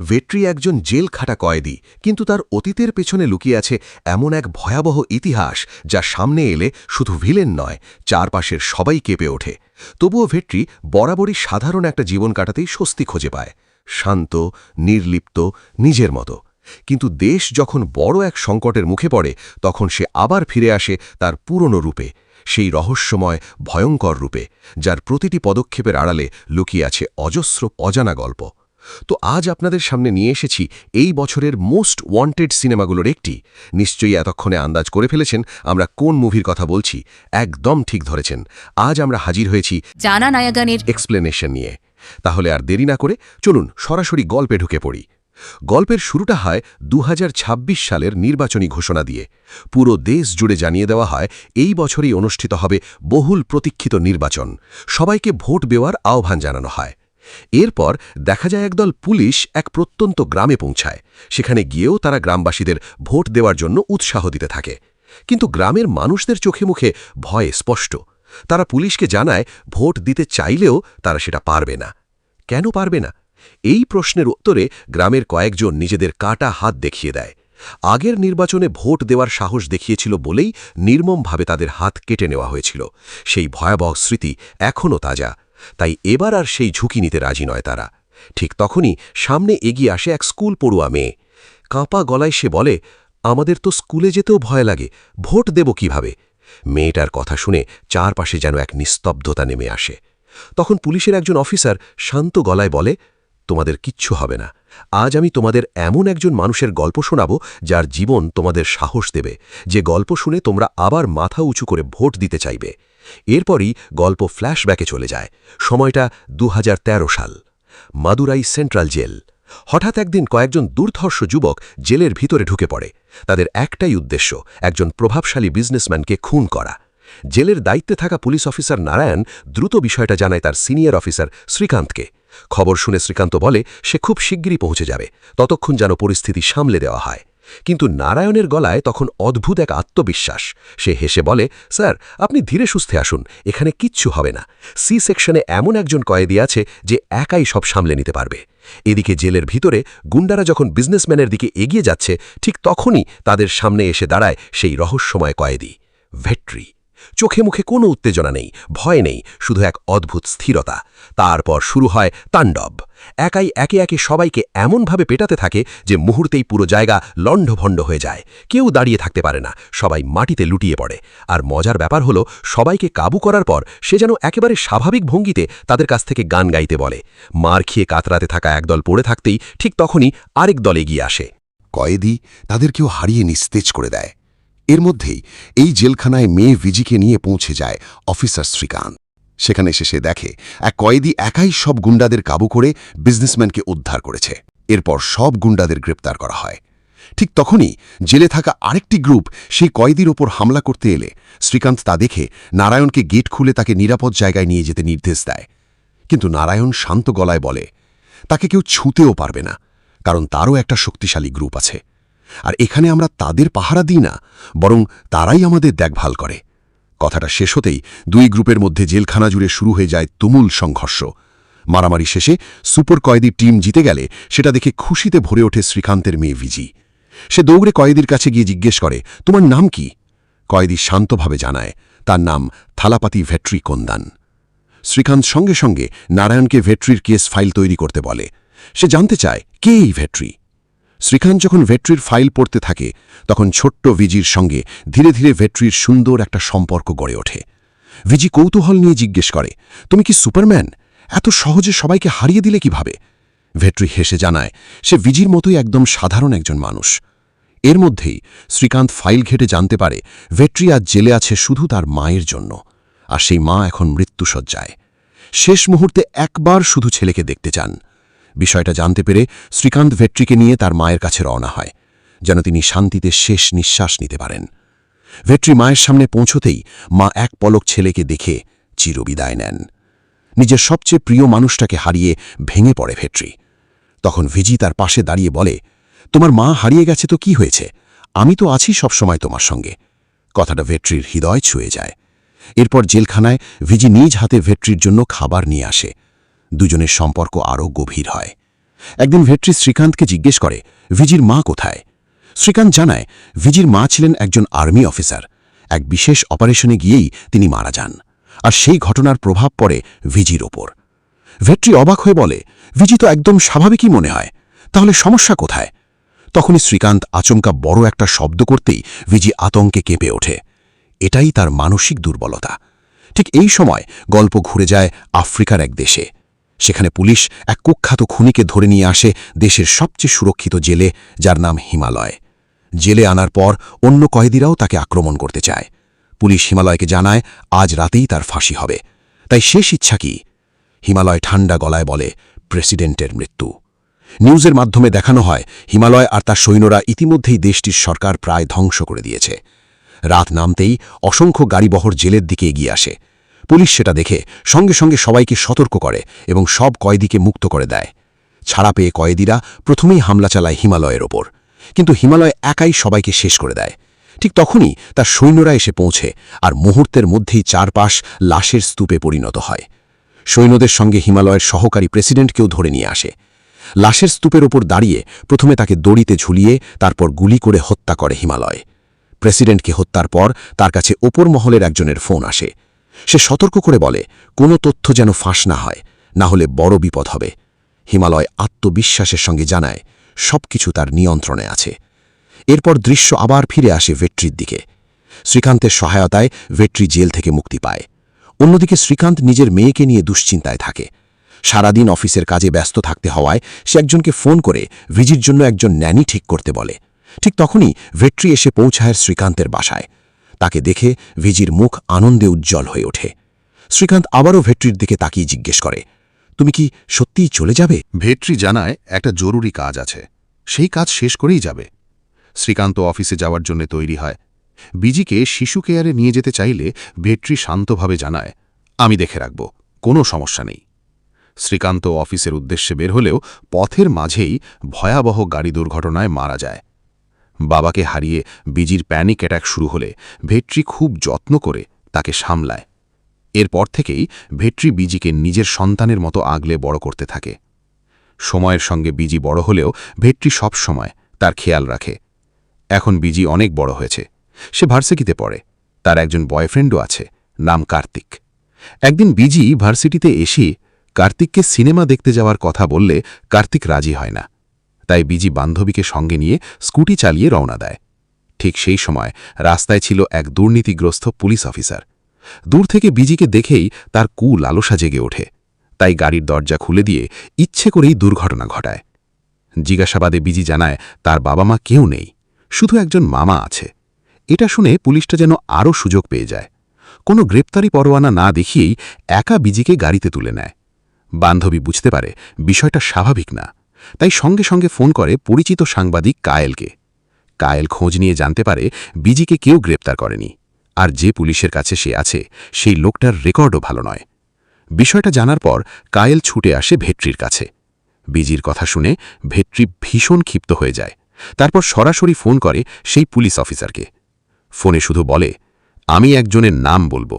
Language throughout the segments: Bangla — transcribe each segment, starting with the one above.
ভেট্রি একজন জেল খাটা কয়েদি, কিন্তু তার অতীতের পেছনে লুকিয়ে আছে এমন এক ভয়াবহ ইতিহাস যা সামনে এলে শুধু ভিলেন নয়, চারপাশের সবাই কেঁপে ওঠে। তবুও ভেট্রি বরাবরই সাধারণ একটা জীবন কাটাতেই স্বস্তি খুঁজে পায়, শান্ত, নির্লিপ্ত, নিজের মতো। কিন্তু দেশ যখন বড় এক সংকটের মুখে পড়ে, তখন সে আবার ফিরে আসে তার পুরনো রূপে, সেই রহস্যময় ভয়ঙ্কর রূপে, যার প্রতিটি পদক্ষেপের আড়ালে লুকিয়ে আছে অজস্র অজানা গল্প। তো আজ আপনাদের সামনে নিয়ে এসেছি এই বছরের মোস্ট ওয়ান্টেড সিনেমাগুলোর একটি। নিশ্চয়ই এতক্ষণে আন্দাজ করে ফেলেছেন আমরা কোন মুভির কথা বলছি। একদম ঠিক ধরেছেন, আজ আমরা হাজির হয়েছি জানা নায়াগানের এক্সপ্লেনেশন নিয়ে। তাহলে আর দেরি না করে চলুন সরাসরি গল্পে ঢুকে পড়ি। গল্পের শুরুটা হয় 2026 সালের নির্বাচনী ঘোষণা দিয়ে। পুরো দেশ জুড়ে জানিয়ে দেওয়া হয় এই বছরই অনুষ্ঠিত হবে বহুল প্রতীক্ষিত নির্বাচন। সবাইকে ভোট দেওয়ার আহ্বান জানানো হয়। এরপর দেখা যায় একদল পুলিশ এক প্রত্যন্ত গ্রামে পৌঁছায়। সেখানে গিয়েও তারা গ্রামবাসীদের ভোট দেওয়ার জন্য উৎসাহ দিতে থাকে। কিন্তু গ্রামের মানুষদের চোখে মুখে ভয় স্পষ্ট। তারা পুলিশকে জানায় ভোট দিতে চাইলেও তারা সেটা পারবে না। কেন পারবে না? এই প্রশ্নের উত্তরে গ্রামের কয়েকজন নিজেদের কাটা হাত দেখিয়ে দেয়। আগের নির্বাচনে ভোট দেওয়ার সাহস দেখিয়েছিল বলেই নির্মমভাবে তাদের হাত কেটে নেওয়া হয়েছিল। সেই ভয়াবহ স্মৃতি এখনও তাজা। তাই এবার আর সেই ঝুঁকি নিতে রাজি নয় তারা। ঠিক তখনই সামনে এগিয়ে আসে এক স্কুল পড়ুয়া মেয়ে। কাঁপা গলায় সে বলে, আমাদের তো স্কুলে যেতেও ভয় লাগে, ভোট দেব কিভাবে? মেয়েটার কথা শুনে চারপাশে যেন এক নিস্তব্ধতা নেমে আসে। তখন পুলিশের একজন অফিসার শান্ত গলায় বলে, তোমাদের কিচ্ছু হবে না। আজ আমি তোমাদের এমন একজন মানুষের গল্প শোনাব যার জীবন তোমাদের সাহস দেবে, যে গল্প শুনে তোমরা আবার মাথা উঁচু করে ভোট দিতে চাইবে। এরপরই গল্প ফ্ল্যাশব্যাকে চলে যায়। সময়টা 2013 সাল, মাদুরাই সেন্ট্রাল জেল। হঠাৎ একদিন কয়েকজন দুর্ধর্ষ যুবক জেলের ভিতরে ঢুকে পড়ে। তাদের একটাই উদ্দেশ্য, একজন প্রভাবশালী বিজনেসম্যানকে খুন করা। জেলের দায়িত্বে থাকা পুলিশ অফিসার নারায়ণ দ্রুত বিষয়টা জানায় তার সিনিয়র অফিসার শ্রীকান্তকে। খবর শুনে শ্রীকান্ত বলে সে খুব শিগগিরই পৌঁছে যাবে, ততক্ষণ যেন পরিস্থিতি সামলে দেওয়া হয়। কিন্তু নারায়ণের গলায় তখন অদ্ভুত এক আত্মবিশ্বাস। সে হেসে বলে, স্যার, আপনি ধীরে সুস্থে আসুন, এখানে কিচ্ছু হবে না। সি সেকশনে এমন একজন কয়েদি আছে যে একাই সব সামলে নিতে পারবে। এদিকে জেলের ভিতরে গুন্ডারা যখন বিজনেসম্যানের দিকে এগিয়ে যাচ্ছে, ঠিক তখনই তাদের সামনে এসে দাঁড়ায় সেই রহস্যময় কয়েদি ভেট্রি। চোখে মুখে কোনো উত্তেজনা নেই, ভয় নেই, শুধু এক অদ্ভুত স্থিরতা। তারপর শুরু হয় তাণ্ডব। একাই একে একে সবাইকে এমনভাবে পেটাতে থাকে যে মুহূর্তেই পুরো জায়গা লণ্ডভণ্ড হয়ে যায়। কেউ দাঁড়িয়ে থাকতে পারে না, সবাই মাটিতে লুটিয়ে পড়ে। আর মজার ব্যাপার হলো, সবাইকে কাবু করার পর সে যেন একেবারে স্বাভাবিক ভঙ্গিতে তাদের কাছ থেকে গান গাইতে বলে। মার খেয়ে কাতরাতে থাকা একদল পড়ে থাকতেই ঠিক তখনই আরেক দল এগিয়ে আসে। কয়েদি তাদেরকেও হারিয়ে নিস্তেজ করে দেয়। এর মধ্যেই এই জেলখানায় মেয়ে ভিজিকে নিয়ে পৌঁছে যায় অফিসার শ্রীকান্ত। সেখানে এসে সে দেখে এক কয়েদি একাই সব গুন্ডাদের কাবু করে বিজনেসম্যানকে উদ্ধার করেছে। এরপর সব গুন্ডাদের গ্রেপ্তার করা হয়। ঠিক তখনই জেলে থাকা আরেকটি গ্রুপ সেই কয়েদির ওপর হামলা করতে এলে শ্রীকান্ত তা দেখে নারায়ণকে গেট খুলে তাকে নিরাপদ জায়গায় নিয়ে যেতে নির্দেশ দেয়। কিন্তু নারায়ণ শান্ত গলায় বলে তাকে কেউ ছুঁতেও পারবে না, কারণ তারও একটা শক্তিশালী গ্রুপ আছে। আর এখানে আমরা তাদের পাহারা দিই না, বরং তারাই আমাদের দেখভাল করে। কথাটা শেষ হতেই দুই গ্রুপের মধ্যে জেলখানা জুড়ে শুরু হয়ে যায় তুমুল সংঘর্ষ। মারামারি শেষে সুপার কয়েদির টিম জিতে গেলে সেটা দেখে খুশিতে ভরে ওঠে শ্রীকান্তের মেয়ে ভিজি। সে দৌড়ে কয়েদির কাছে গিয়ে জিজ্ঞেস করে, তোমার নাম কি? কয়েদি শান্তভাবে জানায় তার নাম থালাপাতি ভেট্রি কোন্দান। শ্রীকান্ত সঙ্গে সঙ্গে নারায়ণকে ভেট্রির কেস ফাইল তৈরি করতে বলে। সে জানতে চায় কে এই ভেট্রি। শ্রীকান্ত যখন ভেট্রির ফাইল পড়তে থাকে, তখন ছোট্ট ভিজির সঙ্গে ধীরে ধীরে ভেট্রির সুন্দর একটা সম্পর্ক গড়ে ওঠে। ভিজি কৌতূহল নিয়ে জিজ্ঞেস করে, তুমি কি সুপারম্যান? এত সহজে সবাইকে হারিয়ে দিলে কিভাবে? ভেট্রি হেসে জানায় সে ভিজির মতোই একদম সাধারণ একজন মানুষ। এর মধ্যেই শ্রীকান্ত ফাইল ঘেটে জানতে পারে ভেট্রি আজ জেলে আছে শুধু তার মায়ের জন্য, আর সেই মা এখন মৃত্যুশয্যায়। শেষ মুহূর্তে একবার শুধু ছেলেকে দেখতে চান। বিষয়টা জানতে পেরে শ্রীকান্ত ভেট্রিকে নিয়ে তার মায়ের কাছে রওনা হয়, যেন তিনি শান্তিতে শেষ নিঃশ্বাস নিতে পারেন। ভেট্রি মায়ের সামনে পৌঁছতেই মা এক পলক ছেলেকে দেখে চিরবিদায় নেন। নিজের সবচেয়ে প্রিয় মানুষটাকে হারিয়ে ভেঙে পড়ে ভেট্রি। তখন ভিজি তার পাশে দাঁড়িয়ে বলে, তোমার মা হারিয়ে গেছে তো কি হয়েছে, আমি তো আছি সবসময় তোমার সঙ্গে। কথাটা ভেট্রির হৃদয় ছুঁয়ে যায়। এরপর জেলখানায় ভিজি নিজ হাতে ভেট্রির জন্য খাবার নিয়ে আসে। দুজনের সম্পর্ক আরও গভীর হয়। একদিন ভেট্রি শ্রীকান্তকে জিজ্ঞেস করে ভিজির মা কোথায়। শ্রীকান্ত জানায় ভিজির মা ছিলেন একজন আর্মি অফিসার, এক বিশেষ অপারেশনে গিয়েই তিনি মারা যান, আর সেই ঘটনার প্রভাব পড়ে ভিজির ওপর। ভেট্রি অবাক হয়ে বলে, ভিজি তো একদম স্বাভাবিকই মনে হয়, তাহলে সমস্যা কোথায়? তখনই শ্রীকান্ত আচমকা বড় একটা শব্দ করতেই ভিজি আতঙ্কে কেঁপে ওঠে। এটাই তার মানসিক দুর্বলতা। ঠিক এই সময় গল্প ঘুরে যায় আফ্রিকার এক দেশে। সেখানে পুলিশ এক কুখ্যাত খুনিকে ধরে নিয়ে আসে দেশের সবচেয়ে সুরক্ষিত জেলে, যার নাম হিমালয়। জেলে আনার পর অন্য কয়েদিরাও তাকে আক্রমণ করতে চায়। পুলিশ হিমালয়কে জানায় আজ রাতেই তার ফাঁসি হবে। তাই শেষ ইচ্ছা কি? হিমালয় ঠান্ডা গলায় বলে, প্রেসিডেন্টের মৃত্যু। নিউজের মাধ্যমে দেখানো হয় হিমালয় আর তার সৈন্যরা ইতিমধ্যেই দেশটির সরকার প্রায় ধ্বংস করে দিয়েছে। রাত নামতেই অসংখ্য গাড়িবহর জেলের দিকে এগিয়ে আসে। পুলিশ সেটা দেখে সঙ্গে সঙ্গে সবাইকে সতর্ক করে এবং সব কয়েদিকে মুক্ত করে দেয়। ছাড়া পেয়ে কয়েদিরা প্রথমেই হামলা চালায় হিমালয়ের ওপর, কিন্তু হিমালয় একাই সবাইকে শেষ করে দেয়। ঠিক তখনই তার সৈন্যরা এসে পৌঁছে, আর মুহূর্তের মধ্যেই চারপাশ লাশের স্তূপে পরিণত হয়। সৈন্যদের সঙ্গে হিমালয়ের সহকারী প্রেসিডেন্টকেও ধরে নিয়ে আসে। লাশের স্তূপের ওপর দাঁড়িয়ে প্রথমে তাকে দড়িতে ঝুলিয়ে তারপর গুলি করে হত্যা করে হিমালয়। প্রেসিডেন্টকে হত্যার পর তার কাছে ওপর মহলের একজনের ফোন আসে। সে সতর্ক করে বলে, কোনো তথ্য যেন ফাঁস না হয়, না হলে বড় বিপদ হবে। হিমালয় আত্মবিশ্বাসের সঙ্গে জানায় সবকিছু তার নিয়ন্ত্রণে আছে। এরপর দৃশ্য আবার ফিরে আসে ভেট্রির দিকে। শ্রীকান্তের সহায়তায় ভেট্রি জেল থেকে মুক্তি পায়। অন্যদিকে শ্রীকান্ত নিজের মেয়েকে নিয়ে দুশ্চিন্তায় থাকে। সারাদিন অফিসের কাজে ব্যস্ত থাকতে হওয়ায় সে একজনকে ফোন করে ভিজির জন্য একজন ন্যানি ঠিক করতে বলে। ঠিক তখনই ভেট্রি এসে পৌঁছায় শ্রীকান্তের বাসায়। তাকে দেখে ভিজির মুখ আনন্দে উজ্জ্বল হয়ে ওঠে। শ্রীকান্ত আবারও ভেট্রির দিকে তাকিয়ে জিজ্ঞেস করে, তুমি কি সত্যিই চলে যাবে? ভেট্রি জানায় একটা জরুরি কাজ আছে, সেই কাজ শেষ করেই যাবে। শ্রীকান্ত অফিসে যাওয়ার জন্য তৈরি হয়। বিজিকে শিশু কেয়ারে নিয়ে যেতে চাইলে ভেট্রি শান্তভাবে জানায়, আমি দেখে রাখব, কোনো সমস্যা নেই। শ্রীকান্ত অফিসের উদ্দেশ্যে বের হলেও পথের মাঝেই ভয়াবহ গাড়ি দুর্ঘটনায় মারা যায়। বাবাকে হারিয়ে বিজির প্যানিক অ্যাটাক শুরু হলে ভেট্রি খুব যত্ন করে তাকে সামলায়। এরপর থেকেই ভেট্রি বিজিকে নিজের সন্তানের মতো আগলে বড় করতে থাকে। সময়ের সঙ্গে বিজি বড় হলেও ভেট্রি সব সময় তার খেয়াল রাখে। এখন বিজি অনেক বড় হয়েছে, সে ভার্সিটিতে পড়ে, তার একজন বয়ফ্রেন্ডও আছে, নাম কার্তিক। একদিন বিজি ভার্সিটিতে এসে কার্তিককে সিনেমা দেখতে যাওয়ার কথা বললে কার্তিক রাজি হয় না। তাই বিজি বান্ধবীকে সঙ্গে নিয়ে স্কুটি চালিয়ে রওনা দেয়। ঠিক সেই সময় রাস্তায় ছিল এক দুর্নীতিগ্রস্ত পুলিশ অফিসার। দূর থেকে বিজিকে দেখেই তার লালসা জেগে ওঠে, তাই গাড়ির দরজা খুলে দিয়ে ইচ্ছে করেই দুর্ঘটনা ঘটায়। জিজ্ঞাসাবাদে বিজি জানায় তার বাবা মা কেউ নেই, শুধু একজন মামা আছে। এটা শুনে পুলিশটা যেন আরও সুযোগ পেয়ে যায়। কোনো গ্রেপ্তারি পরোয়ানা না দেখিয়েই একা বিজিকে গাড়িতে তুলে নেয়। বান্ধবী বুঝতে পারে বিষয়টা স্বাভাবিক না, তাই সঙ্গে সঙ্গে ফোন করে পরিচিত সাংবাদিক কায়েলকে। কায়েল খোঁজ নিয়ে জানতে পারে বিজিকে কেউ গ্রেপ্তার করেনি, আর যে পুলিশের কাছে সে আছে সেই লোকটার রেকর্ডও ভালো নয়। বিষয়টা জানার পর কায়েল ছুটে আসে ভেট্রির কাছে। বিজির কথা শুনে ভেট্রি ভীষণ ক্ষিপ্ত হয়ে যায়। তারপর সরাসরি ফোন করে সেই পুলিশ অফিসারকে। ফোনে শুধু বলে, আমি একজনের নাম বলবো,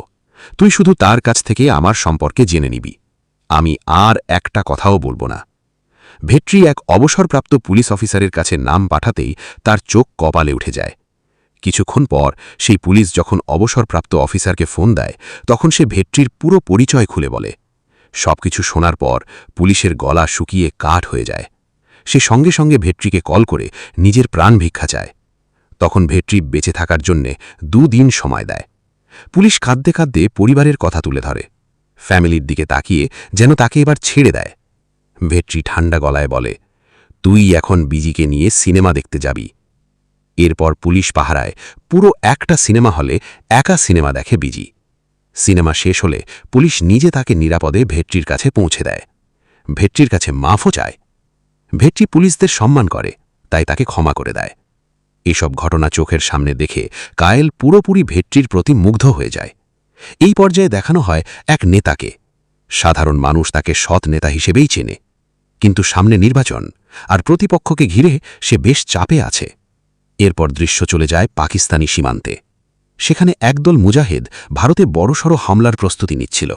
তুই শুধু তার কাছ থেকে আমার সম্পর্কে জেনে নিবি, আমি আর একটা কথাও বলবো না। ভেট্রি এক অবসরপ্রাপ্ত পুলিশ অফিসারের কাছে নাম পাঠাতেই তার চোখ কপালে উঠে যায়। কিছুক্ষণ পর সেই পুলিশ যখন অবসরপ্রাপ্ত অফিসারকে ফোন দেয়, তখন সে ভেট্রির পুরো পরিচয় খুলে বলে। সবকিছু শোনার পর পুলিশের গলা শুকিয়ে কাঠ হয়ে যায়। সে সঙ্গে সঙ্গে ভেট্রিকে কল করে নিজের প্রাণ ভিক্ষা চায়। তখন ভেট্রি বেঁচে থাকার জন্যে 2 দিন সময় দেয়। পুলিশ কাঁদতে কাঁদতে পরিবারের কথা তুলে ধরে, ফ্যামিলির দিকে তাকিয়ে যেন তাকে এবার ছেড়ে দেয়। ভেট্রি ঠান্ডা গলায় বলে, তুই এখন বিজিকে নিয়ে সিনেমা দেখতে যাবি। এরপর পুলিশ পাহারায় পুরো একটা সিনেমা হলে একা সিনেমা দেখে বিজি। সিনেমা শেষ হলে পুলিশ নিজে তাকে নিরাপদে ভেট্রির কাছে পৌঁছে দেয়। ভেট্রির কাছে মাফও চায়। ভেট্রি পুলিশদের সম্মান করে, তাই তাকে ক্ষমা করে দেয়। এসব ঘটনা চোখের সামনে দেখে কায়েল পুরোপুরি ভেট্রির প্রতি মুগ্ধ হয়ে যায়। এই পর্যায়ে দেখানো হয় এক নেতাকে। সাধারণ মানুষ তাকে সৎ নেতা হিসেবেই চেনে, কিন্তু সামনে নির্বাচন আর প্রতিপক্ষকে ঘিরে সে বেশ চাপে আছে। এরপর দৃশ্য চলে যায় পাকিস্তানি সীমান্তে। সেখানে একদল মুজাহিদ ভারতে বড়সড় হামলার প্রস্তুতি নিচ্ছিল।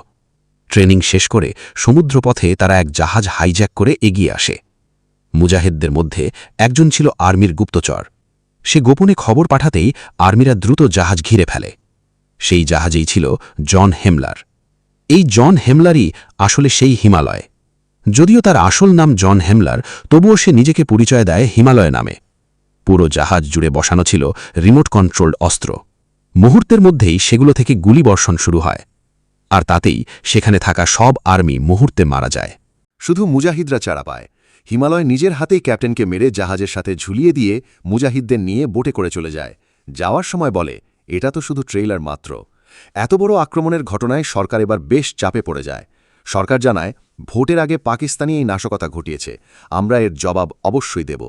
ট্রেনিং শেষ করে সমুদ্রপথে তারা এক জাহাজ হাইজ্যাক করে এগিয়ে আসে। মুজাহিদদের মধ্যে একজন ছিল আর্মির গুপ্তচর। সে গোপনে খবর পাঠাতেই আর্মিরা দ্রুত জাহাজ ঘিরে ফেলে। সেই জাহাজেই ছিল জন হেমলার। এই জন হেমলারই আসলে সেই হিমালয়। যদিও তার আসল নাম জন হেমলার, তবুও সে নিজেকে পরিচয় দেয় হিমালয় নামে। পুরো জাহাজ জুড়ে বসানো ছিল রিমোট কন্ট্রোলড অস্ত্র। মুহূর্তের মধ্যেই সেগুলো থেকে গুলিবর্ষণ শুরু হয়, আর তাতেই সেখানে থাকা সব আর্মি মুহূর্তে মারা যায়। শুধু মুজাহিদরা চারা পায়। হিমালয় নিজের হাতেই ক্যাপ্টেনকে মেরে জাহাজের সাথে ঝুলিয়ে দিয়ে মুজাহিদদের নিয়ে বোটে করে চলে যায়। যাওয়ার সময় বলে, এটা তো শুধু ট্রেইলার মাত্র। এত বড় আক্রমণের ঘটনায় সরকার এবার বেশ চাপে পড়ে যায়। সরকার জানায়, ভোটের আগে পাকিস্তানি এই নাশকতা ঘটিয়েছে, আমরা এর জবাব অবশ্যই দেব।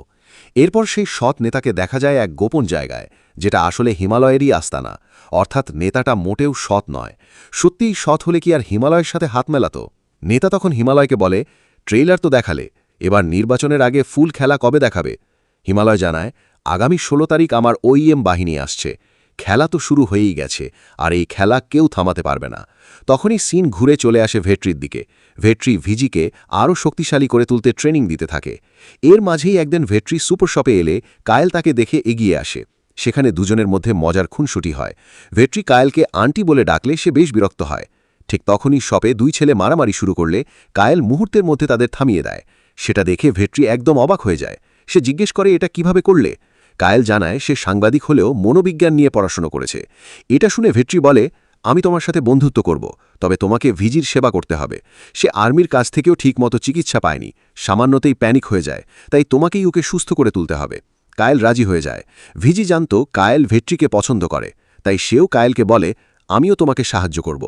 এরপর সেই সৎ নেতাকে দেখা যায় এক গোপন জায়গায়, যেটা আসলে হিমালয়েরই আস্তানা। অর্থাৎ নেতাটা মোটেও সৎ নয়। সত্যিই সৎ হলে কি আর হিমালয়ের সাথে হাত মেলাত? নেতা তখন হিমালয়কে বলে, ট্রেইলার তো দেখালে, এবার নির্বাচনের আগে ফুল খেলা কবে দেখাবে? হিমালয় জানায়, আগামী 16 তারিখ আমার OEM বাহিনী আসছে। খেলা তো শুরু হয়েই গেছে, আর এই খেলা কেউ থামাতে পারবে না। তখনই সিন ঘুরে চলে আসে ভেট্রির দিকে। ভেট্রি ভিজিকে আরও শক্তিশালী করে তুলতে ট্রেনিং দিতে থাকে। এর মাঝেই একদিন ভেট্রি সুপার শপে এলে কায়েল তাকে দেখে এগিয়ে আসে। সেখানে দুজনের মধ্যে মজার খুনসুটি হয়। ভেট্রি কায়েলকে আন্টি বলে ডাকলে সে বেশ বিরক্ত হয়। ঠিক তখনই শপে দুই ছেলে মারামারি শুরু করলে কায়েল মুহূর্তের মধ্যে তাদের থামিয়ে দেয়। সেটা দেখে ভেট্রি একদম অবাক হয়ে যায়। সে জিজ্ঞেস করে, এটা কিভাবে করলে? কায়েল জানায় সে সাংবাদিক হলেও মনোবিজ্ঞান নিয়ে পড়াশোনা করেছে। এটা শুনে ভেট্রি বলে, আমি তোমার সাথে বন্ধুত্ব করব, তবে তোমাকে ভিজির সেবা করতে হবে। সে আর্মির কাছ থেকেও ঠিকমতো চিকিৎসা পায়নি, সামান্যতেই প্যানিক হয়ে যায়, তাই তোমাকেই ওকে সুস্থ করে তুলতে হবে। কায়েল রাজি হয়ে যায়। ভিজি জানত কায়েল ভেট্রিকে পছন্দ করে, তাই সেও কায়েলকে বলে, আমিও তোমাকে সাহায্য করব।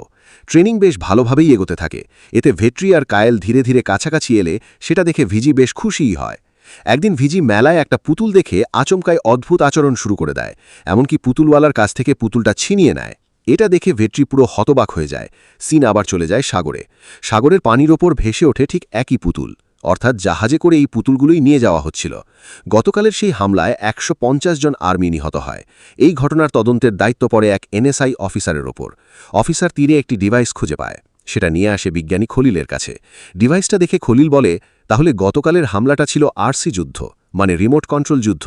ট্রেনিং বেশ ভালোভাবেই এগোতে থাকে। এতে ভেট্রি আর কায়েল ধীরে ধীরে কাছাকাছি এলে সেটা দেখে ভিজি বেশ খুশিই হয়। একদিন ভিজি মেলায় একটা পুতুল দেখে আচমকায় অদ্ভুত আচরণ শুরু করে দেয়, এমনকি পুতুলওয়ালার কাছ থেকে পুতুলটা ছিনিয়ে নেয়। এটা দেখে ভেট্রি পুরো হতবাক হয়ে যায়। সিন আবার চলে যায় সাগরে। সাগরের পানির ওপর ভেসে ওঠে ঠিক একই পুতুল, অর্থাৎ জাহাজে করে এই পুতুলগুলোই নিয়ে যাওয়া হচ্ছিল। গতকালের সেই হামলায় 150 জন আর্মি নিহত হয়। এই ঘটনার তদন্তের দায়িত্ব পড়ে এক NSI অফিসারের ওপর। অফিসার তীরে একটি ডিভাইস খুঁজে পায়। সেটা নিয়ে আসে বিজ্ঞানী খলিলের কাছে। ডিভাইসটা দেখে খলিল বলে, তাহলে গতকালের হামলাটা ছিল RC যুদ্ধ, মানে রিমোট কন্ট্রোল যুদ্ধ।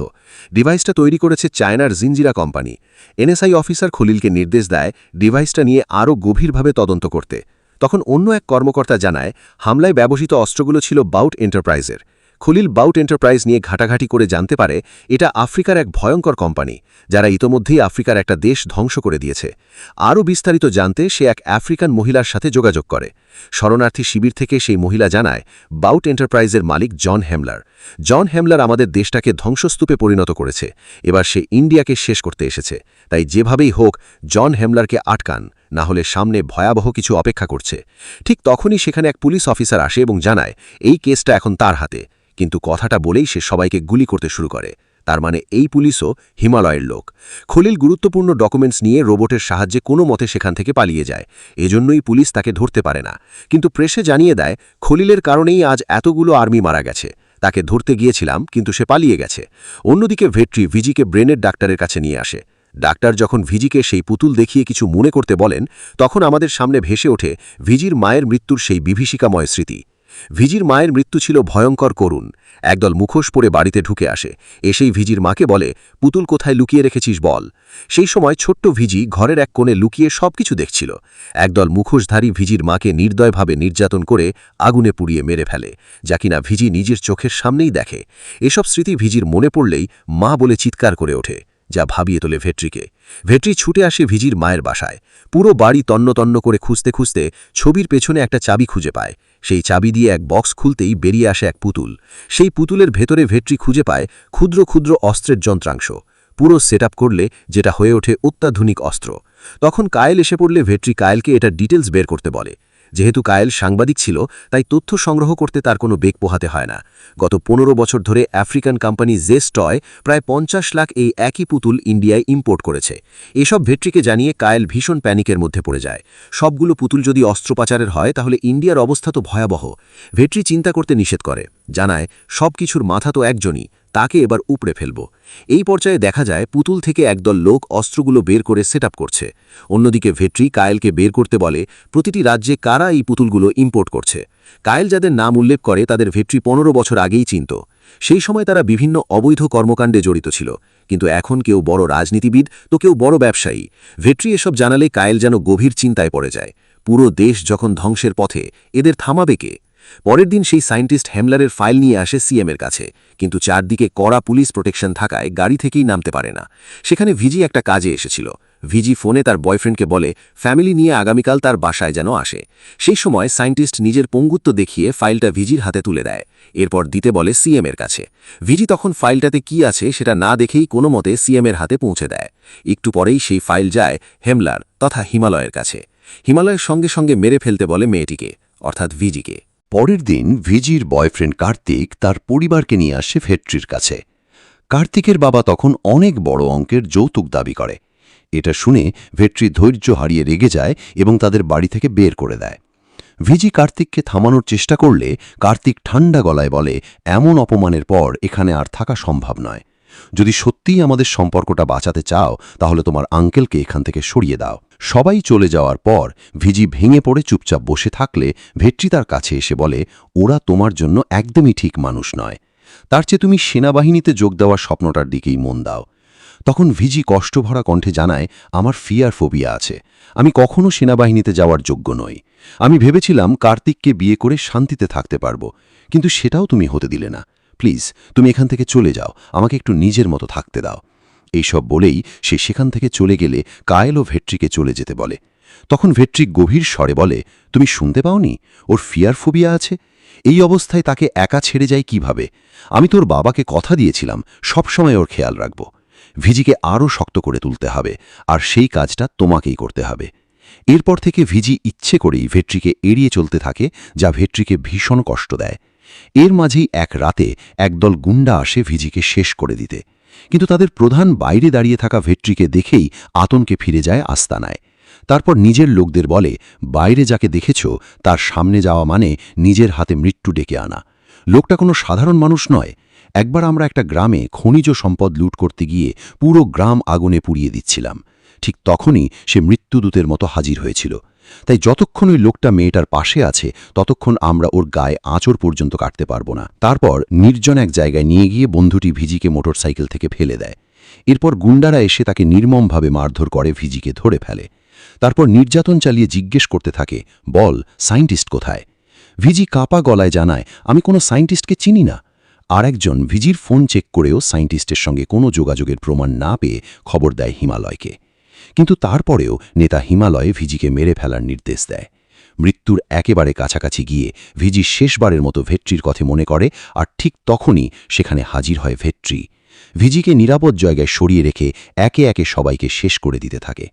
ডিভাইসটা তৈরি করেছে চায়নার জিনজিরা কোম্পানি। NSI অফিসার খলিলকে নির্দেশ দেয় ডিভাইসটা নিয়ে আরও গভীরভাবে তদন্ত করতে। তখন অন্য এক কর্মকর্তা জানায়, হামলায় ব্যবহৃত অস্ত্রগুলো ছিল বাউট এন্টারপ্রাইজের। খলিল বাউট এন্টারপ্রাইজ নিয়ে ঘাটাঘাটি করে জানতে পারে এটা আফ্রিকার এক ভয়ঙ্কর কোম্পানি, যারা ইতোমধ্যেই আফ্রিকার একটা দেশ ধ্বংস করে দিয়েছে। আরও বিস্তারিত জানতে সে এক আফ্রিকান মহিলার সাথে যোগাযোগ করে। শরণার্থী শিবির থেকে সেই মহিলা জানায়, বাউট এন্টারপ্রাইজের মালিক জন হেমলার। জন হেমলার আমাদের দেশটাকে ধ্বংসস্তূপে পরিণত করেছে। এবার সে ইন্ডিয়াকে শেষ করতে এসেছে। তাই যেভাবেই হোক জন হেমলারকে আটকান, না হলে সামনে ভয়াবহ কিছু অপেক্ষা করছে। ঠিক তখনই সেখানে এক পুলিশ অফিসার আসে এবং জানায় এই কেসটা এখন তার হাতে। কিন্তু কথাটা বলেই সে সবাইকে গুলি করতে শুরু করে। তার মানে এই পুলিশও হিমালয়ের লোক। খলিল গুরুত্বপূর্ণ ডকুমেন্টস নিয়ে রোবটের সাহায্যে কোনো মতে সেখান থেকে পালিয়ে যায়। এজন্যই পুলিশ তাকে ধরতে পারে না। কিন্তু প্রেসে জানিয়ে দেয় খলিলের কারণেই আজ এতগুলো আর্মি মারা গেছে। তাকে ধরতে গিয়েছিলাম, কিন্তু সে পালিয়ে গেছে। অন্যদিকে ভেট্রি ভিজিকে ব্রেনের ডাক্তারের কাছে নিয়ে আসে। ডাক্তার যখন ভিজিকে সেই পুতুল দেখিয়ে কিছু মনে করতে বলেন, তখন আমাদের সামনে ভেসে ওঠে ভিজির মায়ের মৃত্যুর সেই বিভীষিকাময় স্মৃতি। ভিজির মায়ের মৃত্যু ছিল ভয়ঙ্কর করুণ। একদল মুখোশ পরে বাড়িতে ঢুকে আসে। এসেই ভিজির মাকে বলে, পুতুল কোথায় লুকিয়ে রেখেছিস বল। সেই সময় ছোট্ট ভিজি ঘরের এক কোণে লুকিয়ে সবকিছু দেখছিল। একদল মুখোশধারী ভিজির মাকে নির্দয়ভাবে নির্যাতন করে আগুনে পুড়িয়ে মেরে ফেলে, যা কিনা ভিজি নিজের চোখের সামনেই দেখে। এসব স্মৃতি ভিজির মনে পড়লেই মা বলে চিৎকার করে ওঠে, যা ভাবিয়ে তোলে ভেট্রিকে। ভেট্রি ছুটে আসে ভিজির মায়ের বাসায়। পুরো বাড়ি তন্ন তন্ন করে খুঁজতে খুঁজতে ছবির পেছনে একটা চাবি খুঁজে পায়। সেই চাবি দিয়ে এক বক্স খুলতেই বেরিয়ে আসে এক পুতুল। সেই পুতুলের ভেতরে ভেট্রি খুঁজে পায় ক্ষুদ্র ক্ষুদ্র অস্ত্রের যন্ত্রাংশ। পুরো সেট করলে যেটা হয়ে ওঠে অত্যাধুনিক অস্ত্র। তখন কায়েল এসে পড়লে ভেট্রি কায়েলকে এটা ডিটেলস বের করতে বলে। যেহেতু কায়েল সাংবাদিক ছিল, তাই তথ্য সংগ্রহ করতে তার কোনো বেগ পোহাতে হয় না। গত 15 বছর ধরে আফ্রিকান কোম্পানি জেস্টয় প্রায় 50 লাখ এই একই পুতুল ইন্ডিয়ায় ইম্পোর্ট করেছে। এসব ভেট্রিকে জানিয়ে কায়েল ভীষণ প্যানিকের মধ্যে পড়ে যায়। সবগুলো পুতুল যদি অস্ত্র পাচারের হয়, তাহলে ইন্ডিয়ার অবস্থা তো ভয়াবহ। ভেট্রি চিন্তা করতে নিষেধ করে, জানায় সব কিছুর মাথা তো একজনই, তাকে এবার উপড়ে ফেলব। এই পর্যায়ে দেখা যায় পুতুল থেকে একদল লোক অস্ত্রগুলো বের করে সেট করছে। অন্যদিকে ভেট্রি কায়েলকে বের করতে বলে প্রতিটি রাজ্যে কারা এই পুতুলগুলো ইম্পোর্ট করছে। কায়েল যাদের নাম উল্লেখ করে তাদের ভেট্রি 15 বছর আগেই চিনত। সেই সময় তারা বিভিন্ন অবৈধ কর্মকাণ্ডে জড়িত ছিল, কিন্তু এখন কেউ বড় রাজনীতিবিদ তো কেউ বড় ব্যবসায়ী। ভেট্রি এসব জানালে কায়েল যেন গভীর চিন্তায় পড়ে যায়। পুরো দেশ যখন ধ্বংসের পথে, এদের থামাবে কে? পরের দিন সেই সায়েন্টিস্ট হেমলারের ফাইল নিয়ে আসে সিএমের কাছে, কিন্তু চারদিকে কড়া পুলিশ প্রোটেকশন থাকায় গাড়ি থেকেই নামতে পারে না। সেখানে ভিজি একটা কাজে এসেছিল। ভিজি ফোনে তার বয়ফ্রেন্ডকে বলে ফ্যামিলি নিয়ে আগামীকাল তার বাসায় যেন আসে। সেই সময় সায়েন্টিস্ট নিজের পঙ্গুত্ব দেখিয়ে ফাইলটা ভিজির হাতে তুলে দেয়, এরপর দিতে বলে সিএমের কাছে। ভিজি তখন ফাইলটাতে কি আছে সেটা না দেখেই কোনো মতে সিএমের হাতে পৌঁছে দেয়। একটু পরেই সেই ফাইল যায় হেমলার তথা হিমালয়ের কাছে। হিমালয়ের সঙ্গে সঙ্গে মেরে ফেলতে বলে মেয়েটিকে, অর্থাৎ ভিজিকে। পরের দিন ভিজির বয়ফ্রেন্ড কার্তিক তার পরিবারকে নিয়ে আসে ভেট্রির কাছে। কার্তিকের বাবা তখন অনেক বড় অঙ্কের যৌতুক দাবি করে। এটা শুনে ভেট্রি ধৈর্য হারিয়ে রেগে যায় এবং তাদের বাড়ি থেকে বের করে দেয়। ভিজি কার্তিককে থামানোর চেষ্টা করলে কার্তিক ঠান্ডা গলায় বলে, এমন অপমানের পর এখানে আর থাকা সম্ভব নয়। যদি সত্যিই আমাদের সম্পর্কটা বাঁচাতে চাও তাহলে তোমার আঙ্কেলকে এখান থেকে সরিয়ে দাও। সবাই চলে যাওয়ার পর ভিজি ভেঙে পড়ে চুপচাপ বসে থাকলে ভেট্রি তার কাছে এসে বলে, ওরা তোমার জন্য একদমই ঠিক মানুষ নয়। তার চেয়ে তুমি সেনাবাহিনীতে যোগ দেওয়ার স্বপ্নটার দিকেই মন দাও। তখন ভিজি কষ্টভরা কণ্ঠে জানায়, আমার ফিয়ার ফোবিয়া আছে, আমি কখনো সেনাবাহিনীতে যাওয়ার যোগ্য নই। আমি ভেবেছিলাম কার্তিককে বিয়ে করে শান্তিতে থাকতে পারবো, কিন্তু সেটাও তুমি হতে দিলে না। প্লিজ তুমি এখান থেকে চলে যাও, আমাকে একটু নিজের মতো থাকতে দাও। এইসব বলেই সে সেখান থেকে চলে গেলে কায়েল ও ভেট্রিকে চলে যেতে বলে। তখন ভেট্রি গভীর স্বরে বলে, তুমি শুনতে পাওনি? ওর ফিয়ার ফোবিয়া আছে। এই অবস্থায় তাকে একা ছেড়ে যায় কিভাবে? আমি তোর বাবাকে কথা দিয়েছিলাম সবসময় ওর খেয়াল রাখব। ভিজিকে আরও শক্ত করে তুলতে হবে, আর সেই কাজটা তোমাকেই করতে হবে। এরপর থেকে ভিজি ইচ্ছে করেই ভেট্রিকে এড়িয়ে চলতে থাকে, যা ভেট্রিকে ভীষণ কষ্ট দেয়। এর মাঝেই এক রাতে একদল গুন্ডা আসে ভিজিকে শেষ করে দিতে, কিন্তু তাদের প্রধান বাইরে দাঁড়িয়ে থাকা ভেট্রিকে দেখেই আতঙ্কে ফিরে যায় আস্তানায়। তারপর নিজের লোকদের বলে, বাইরে যাকে দেখেছ তার সামনে যাওয়া মানে নিজের হাতে মৃত্যু ডেকে আনা। লোকটা কোনো সাধারণ মানুষ নয়। একবার আমরা একটা গ্রামে খনিজ সম্পদ লুট করতে গিয়ে পুরো গ্রাম আগুনে পুড়িয়ে দিচ্ছিলাম, ঠিক তখনই সে মৃত্যুদূতের মতো হাজির হয়েছিল। তাই যতক্ষণ ওই লোকটা মেয়েটার পাশে আছে ততক্ষণ আমরা ওর গায়ে আঁচড় পর্যন্ত কাটতে পারবো না। তারপর নির্জন এক জায়গায় নিয়ে গিয়ে বন্ধুটি ভিজিকে মোটরসাইকেল থেকে ফেলে দেয়। এরপর গুন্ডারা এসে তাকে নির্মমভাবে মারধর করে ভিজিকে ধরে ফেলে। তারপর নির্যাতন চালিয়ে জিজ্ঞেস করতে থাকে, বল সায়েন্টিস্ট কোথায়? ভিজি কাঁপা গলায় জানায়, আমি কোনো সায়েন্টিস্টকে চিনি না। আর একজন ভিজির ফোন চেক করেও সায়েন্টিস্টের সঙ্গে কোনো যোগাযোগের প্রমাণ না পেয়ে খবর দেয় হিমালয়কে। কিন্তু তারপরেও নেতা হিমালয়ে ভিজিকে মেরে ফেলার নির্দেশ দেয়। মৃত্যুর একেবারে কাছাকাছি গিয়ে ভিজি শেষবারের মতো ভেট্রির কথা মনে করে, আর ঠিক তখনই সেখানে হাজির হয় ভেট্রি। ভিজিকে নিরাপদ জায়গায় সরিয়ে রেখে একে একে সবাইকে শেষ করে দিতে থাকে।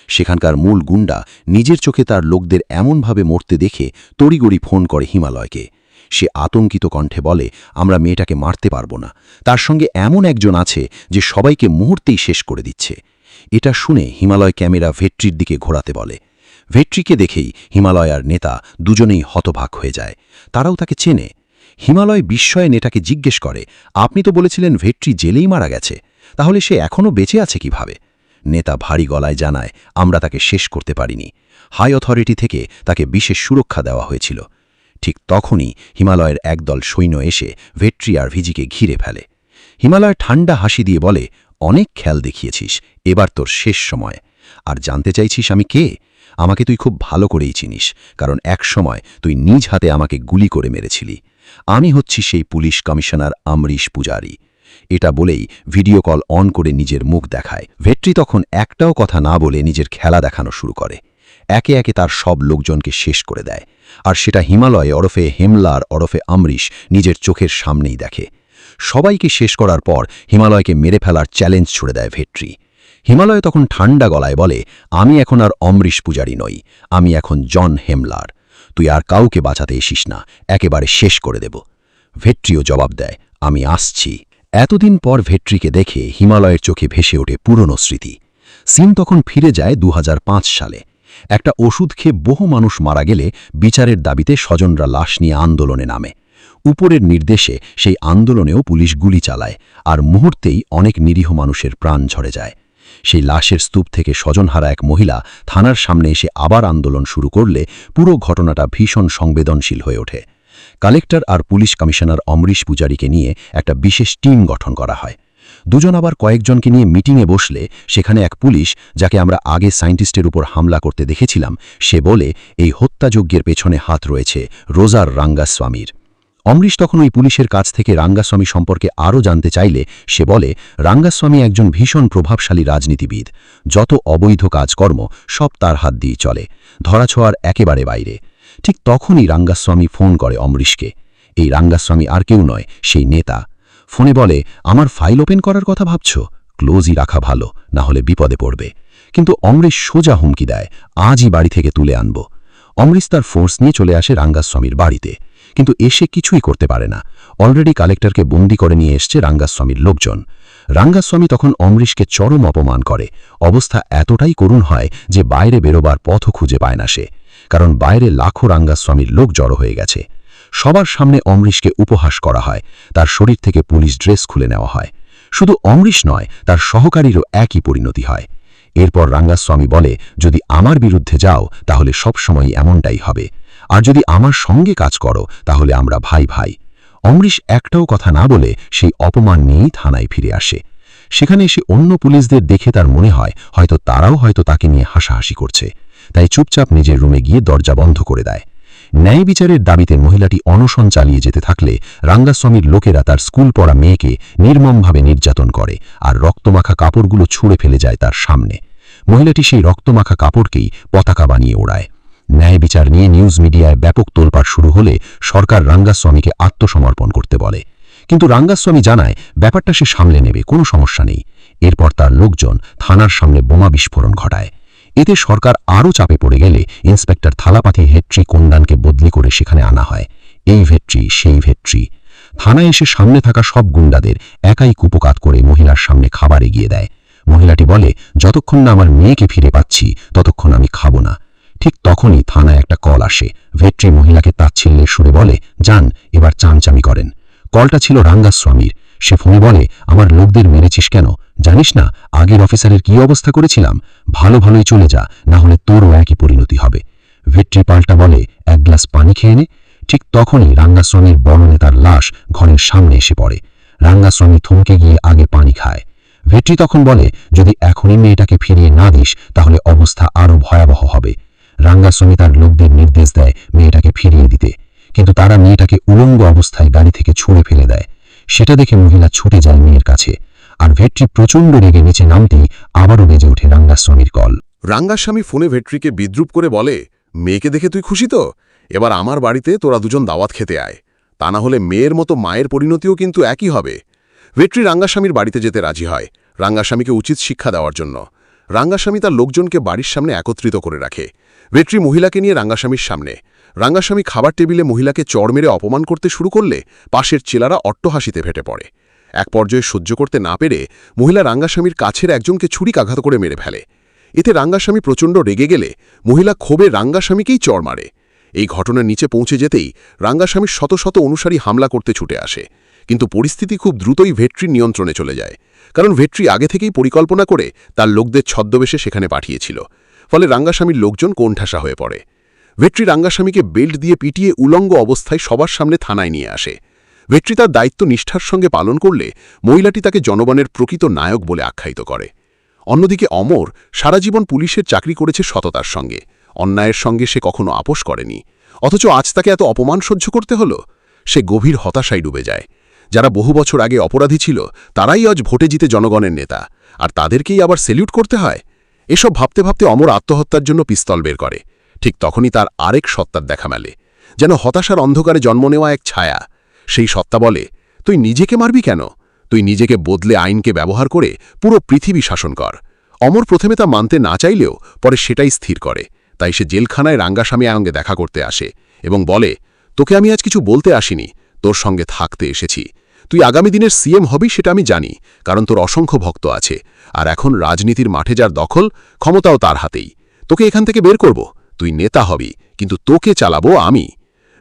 সেখানকার মূল গুন্ডা নিজের চোখে তার লোকদের এমনভাবে মরতে দেখে তড়িগড়ি ফোন করে হিমালয়কে। সে আতঙ্কিত কণ্ঠে বলে, আমরা মেয়েটাকে মারতে পারবো না, তার সঙ্গে এমন একজন আছে যে সবাইকে মুহূর্তেই শেষ করে দিচ্ছে। এটা শুনে হিমালয় ক্যামেরা ভেট্রির দিকে ঘোরাতে বলে। ভেট্রিকে দেখেই হিমালয় আর নেতা দুজনেই হতবাক হয়ে যায়। তারাও তাকে চেনে। হিমালয় বিস্ময়ে নেতাকে জিজ্ঞেস করে, আপনি তো বলেছিলেন ভেট্রি জেলেই মারা গেছে, তাহলে সে এখনও বেঁচে আছে কিভাবে? নেতা ভারী গলায় জানায়, আমরা তাকে শেষ করতে পারিনি। হাই অথরিটি থেকে তাকে বিশেষ সুরক্ষা দেওয়া হয়েছিল। ঠিক তখনই হিমালয়ের একদল সৈন্য এসে ভেট্রি আর ভিজিকে ঘিরে ফেলে। হিমালয় ঠান্ডা হাসি দিয়ে বলে, অনেক খেয়াল দেখিয়েছিস, এবার তোর শেষ সময়। আর জানতে চাইছিস আমি কে? আমাকে তুই খুব ভালো করেই চিনিস, কারণ এক সময় তুই নিজ হাতে আমাকে গুলি করে মেরেছিলি। আমি হচ্ছি সেই পুলিশ কমিশনার অমরিশ পূজারি। এটা বলেই ভিডিও কল অন করে নিজের মুখ দেখায়। ভেট্রি তখন একটাও কথা না বলে নিজের খেলা দেখানো শুরু করে। একে একে তার সব লোকজনকে শেষ করে দেয়, আর সেটা হিমালয় ওরফে হেমলার ওরফে অমরিশ নিজের চোখের সামনেই দেখে। সবাইকে শেষ করার পর হিমালয়কে মেরে ফেলার চ্যালেঞ্জ ছুড়ে দেয় ভেট্রি। হিমালয় তখন ঠান্ডা গলায় বলে, আমি এখন আর অমরিশ পূজারি নই, আমি এখন জন হেমলার। তুই আর কাউকে বাঁচাতে এসিস না, একেবারে শেষ করে দেব। ভেট্রিও জবাব দেয়, আমি আসছি। এতদিন পর ভেট্রিকে দেখে হিমালয়ের চোখে ভেসে ওঠে পুরনো স্মৃতি। সিন তখন ফিরে যায় 2005 সালে। একটা ওষুধ খেয়ে বহু মানুষ মারা গেলে বিচারের দাবিতে স্বজনরা লাশ নিয়ে আন্দোলনে নামে। উপরের নির্দেশে সেই আন্দোলনেও পুলিশ গুলি চালায়, আর মুহূর্তেই অনেক নিরীহ মানুষের প্রাণ ঝরে যায়। সেই লাশের স্তূপ থেকে স্বজনহারা এক মহিলা থানার সামনে এসে আবার আন্দোলন শুরু করলে পুরো ঘটনাটা ভীষণ সংবেদনশীল হয়ে ওঠে। কালেক্টর আর পুলিশ কমিশনার অমরিশ পূজারীকে নিয়ে একটা বিশেষ টিম গঠন করা হয়। দুজন আবার কয়েকজনকে নিয়ে মিটিংয়ে বসলে সেখানে এক পুলিশ, যাকে আমরা আগে সায়েন্টিস্টের উপর হামলা করতে দেখেছিলাম, সে বলে এই হত্যাযজ্ঞের পেছনে হাত রয়েছে রোজার রাঙ্গাস্বামীর। অমরিশ তখন ওই পুলিশের কাছ থেকে রাঙ্গাস্বামী সম্পর্কে আরও জানতে চাইলে সে বলে রাঙ্গাস্বামী একজন ভীষণ প্রভাবশালী রাজনীতিবিদ, যত অবৈধ কাজকর্ম সব তার হাত দিয়ে চলে, ধরাছোঁয়ার একেবারে বাইরে। ঠিক তখনই রাঙ্গাস্বামী ফোন করে অমরিশকে। এই রাঙ্গাস্বামী আর কেউ নয়, সেই নেতা। ফোনে বলে, আমার ফাইল ওপেন করার কথা ভাবছ? ক্লোজই রাখা ভালো, না হলে বিপদে পড়বে। কিন্তু অমরিশ সোজা হুমকি দেয়, আজই বাড়ি থেকে তুলে আনব। অমরিশ তার ফোর্স নিয়ে চলে আসে রাঙ্গাস্বামীর বাড়িতে, কিন্তু এসে কিছুই করতে পারে না। অলরেডি কালেক্টরকে বন্দি করে নিয়ে এসছে রাঙ্গাস্বামীর লোকজন। রাঙ্গাস্বামী তখন অমরিশকে চরম অপমান করে। অবস্থা এতটাই করুণ হয় যে বাইরে বেরোবার পথও খুঁজে পায় না সে, কারণ বাইরে লাখো রাঙ্গাস্বামীর লোক জড়ো হয়ে গেছে। সবার সামনে অমরিশকে উপহাস করা হয়, তার শরীর থেকে পুলিশ ড্রেস খুলে নেওয়া হয়। শুধু অমরিশ নয়, তার সহকারীরও একই পরিণতি হয়। এরপর রাঙ্গাস্বামী বলে, যদি আমার বিরুদ্ধে যাও তাহলে সবসময় এমনটাই হবে, আর যদি আমার সঙ্গে কাজ করো তাহলে আমরা ভাই ভাই। অমরিশ একটাও কথা না বলে সেই অপমান নিয়েই থানায় ফিরে আসে। সেখানে এসে অন্য পুলিশদের দেখে তার মনে হয় হয়তো তারাও তাকে নিয়ে হাসাহাসি করছে, তাই চুপচাপ নিজের রুমে গিয়ে দরজা বন্ধ করে দেয়। ন্যায় বিচারের দাবিতে মহিলাটি অনশন চালিয়ে যেতে থাকলে রাঙ্গাস্বামীর লোকেরা তার স্কুল পড়া মেয়েকে নির্মমভাবে নির্যাতন করে আর রক্তমাখা কাপড়গুলো ছুঁড়ে ফেলে যায় তার সামনে। মহিলাটি সেই রক্তমাখা কাপড়কেই পতাকা বানিয়ে ওড়ায়। ন্যায় বিচার নিয়ে নিউজ মিডিয়ায় ব্যাপক তোলপাড় শুরু হলে সরকার রাঙ্গাস্বামীকে আত্মসমর্পণ করতে বলে, কিন্তু রাঙ্গাস্বামী জানায় ব্যাপারটা সে সামলে নেবে, কোনো সমস্যা নেই। এরপর তার লোকজন থানার সামনে বোমা বিস্ফোরণ ঘটায়। এতে সরকার আরও চাপে পড়ে গেলে ইন্সপেক্টর থালাপাতি ভেট্রি কোন্দানকে বদলি করে সেখানে আনা হয়। এই ভেট্রি সেই ভেট্রি। থানায় এসে সামনে থাকা সব গুন্ডাদের একাই কুপকাত করে মহিলার সামনে খাবার এগিয়ে দেয়। মহিলাটি বলে, যতক্ষণ না আমার মেয়েকে ফিরে পাচ্ছি ততক্ষণ আমি খাবো না। ঠিক তখনই থানায় একটা কল আসে। ভেট্রি মহিলাকে তাচ্ছিল্যের সুরে বলে, যান, এবার চামচামি করেন। কলটা ছিল রাঙ্গাস্বামীর। সে ফোনে বলে, আমার লোকদের মেরেছিস কেন? জানিস না আগের অফিসারের কি অবস্থা করেছিলাম? ভালোই চলে যা, না হলে তোরও একই পরিণতি হবে। ভেট্রি পাল্টা বলে, এক গ্লাস পানি খেয়ে নে। ঠিক তখনই রাঙ্গাস্বামীর বড় নেতার লাশ ঘরের সামনে এসে পড়ে। রাঙ্গাস্বামী থমকে গিয়ে আগে পানি খায়। ভেট্রি তখন বলে, যদি এখনই মেয়েটাকে ফিরিয়ে না দিস তাহলে অবস্থা আরও ভয়াবহ হবে। রাঙ্গাস্বামী তার লোকদের নির্দেশ দেয় মেয়েটাকে ফিরিয়ে দিতে, কিন্তু তারা মেয়েটাকে উলঙ্গ অবস্থায় গাড়ি থেকে ছুঁড়ে ফেলে দেয়। সেটা দেখে মহিলা ছুটে যায় মেয়ের কাছে, আর ভেট্রি প্রচণ্ড রেগে নিচে নামতেই আবারও বেজে ওঠে রাঙ্গাস্বামীর কল। রাঙ্গাস্বামী ফোনে ভেট্রিকে বিদ্রুপ করে বলে, মেয়েকে দেখে তুই খুশি তো? এবার আমার বাড়িতে তোরা দুজন দাওয়াত খেতে আয়, তা না হলে মেয়ের মতো মায়ের পরিণতিও কিন্তু একই হবে। ভেট্রি রাঙ্গাস্বামীর বাড়িতে যেতে রাজি হয়, রাঙ্গাস্বামীকে উচিত শিক্ষা দেওয়ার জন্য। রাঙ্গাস্বামী তার লোকজনকে বাড়ির সামনে একত্রিত করে রাখে। ভেট্রি মহিলাকে নিয়ে রাঙ্গাস্বামীর সামনে। রাঙ্গাস্বামী খাবার টেবিলে মহিলাকে চড় মেরে অপমান করতে শুরু করলে পাশের ছেলেরা অট্টহাসিতে ফেটে পড়ে। এক পর্যায়ে সহ্য করতে না পেরে মহিলা রাঙ্গাস্বামীর কাছের একজনকে ছুরিকাঘাত করে মেরে ফেলে। এতে রাঙ্গাস্বামী প্রচণ্ড রেগে গেলে মহিলা ক্ষোভে রাঙ্গাস্বামীকেই চড় মারে। এই ঘটনার নিচে পৌঁছে যেতেই রাঙ্গাস্বামীর শত শত অনুসারী হামলা করতে ছুটে আসে, কিন্তু পরিস্থিতি খুব দ্রুতই ভেট্রির নিয়ন্ত্রণে চলে যায়, কারণ ভেট্রি আগে থেকেই পরিকল্পনা করে তার লোকদের ছদ্মবেশে সেখানে পাঠিয়েছিল। ফলে রাঙ্গাস্বামীর লোকজন কোণঠাসা হয়ে পড়ে। ভেট্রি রাঙ্গাস্বামীকে বেল্ট দিয়ে পিটিয়ে উলঙ্গ অবস্থায় সবার সামনে থানায় নিয়ে আসে। ভেট্রি তার দায়িত্ব নিষ্ঠার সঙ্গে পালন করলে মহিলাটি তাকে জনগণের প্রকৃত নায়ক বলে আখ্যায়িত করে। অন্যদিকে অমর সারা জীবন পুলিশের চাকরি করেছে সততার সঙ্গে, অন্যায়ের সঙ্গে সে কখনো আপোষ করেনি। অথচ আজ তাকে এত অপমান সহ্য করতে হলো। সে গভীর হতাশায় ডুবে যায়। যারা বহু বছর আগে অপরাধী ছিল তারাই আজ ভোটে জিতে জনগণের নেতা, আর তাদেরকেই আবার সেলিউট করতে হয়। এসব ভাবতে ভাবতে অমর আত্মহত্যার জন্য পিস্তল বের করে। ঠিক তখনই তার আরেক সত্তার দেখা মেলে, যেন হতাশার অন্ধকারে জন্ম নেওয়া এক ছায়া। সেই সত্তা বলে, তুই নিজেকে মারবি কেন? তুই নিজেকে বদলে আইনকে ব্যবহার করে পুরো পৃথিবী শাসন কর। অমর প্রথমে তা মানতে না চাইলেও পরে সেটাই স্থির করে। তাই সে জেলখানায় রাঙ্গাস্বামী সঙ্গে দেখা করতে আসে এবং বলে, তোকে আমি আজ কিছু বলতে আসিনি, তোর সঙ্গে থাকতে এসেছি। তুই আগামী দিনের সিএম হবি সেটা আমি জানি, কারণ তোর অসংখ্য ভক্ত আছে, আর এখন রাজনীতির মাঠে যার দখল, ক্ষমতাও তার হাতেই। তোকে এখান থেকে বের করব, তুই নেতা হবি, কিন্তু তোকে চালাবো আমি।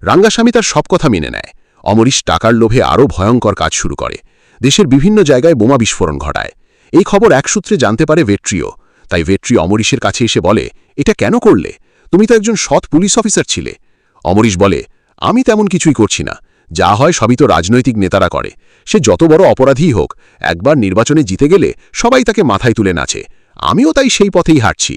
রাঙ্গাস্বামী তার সব কথা মেনে নেয়। অমরিশ টাকার লোভে আরও ভয়ঙ্কর কাজ শুরু করে। দেশের বিভিন্ন জায়গায় বোমা বিস্ফোরণ ঘটায়। এই খবর এক সূত্রে জানতে পারে ভেট্রিও। তাই ভেট্রি অমরিশের কাছে এসে বলে, এটা কেন করলে? তুমি তো একজন সৎ পুলিশ অফিসার ছিলে। অমরিশ বলে, আমি তেমন কিছুই করছি না, যা হয় সবই তো রাজনৈতিক নেতারা করে। সে যত বড় অপরাধীই হোক, একবার নির্বাচনে জিতে গেলে সবাই তাকে মাথায় তুলে নাচে। আমিও তাই সেই পথেই হাঁটছি।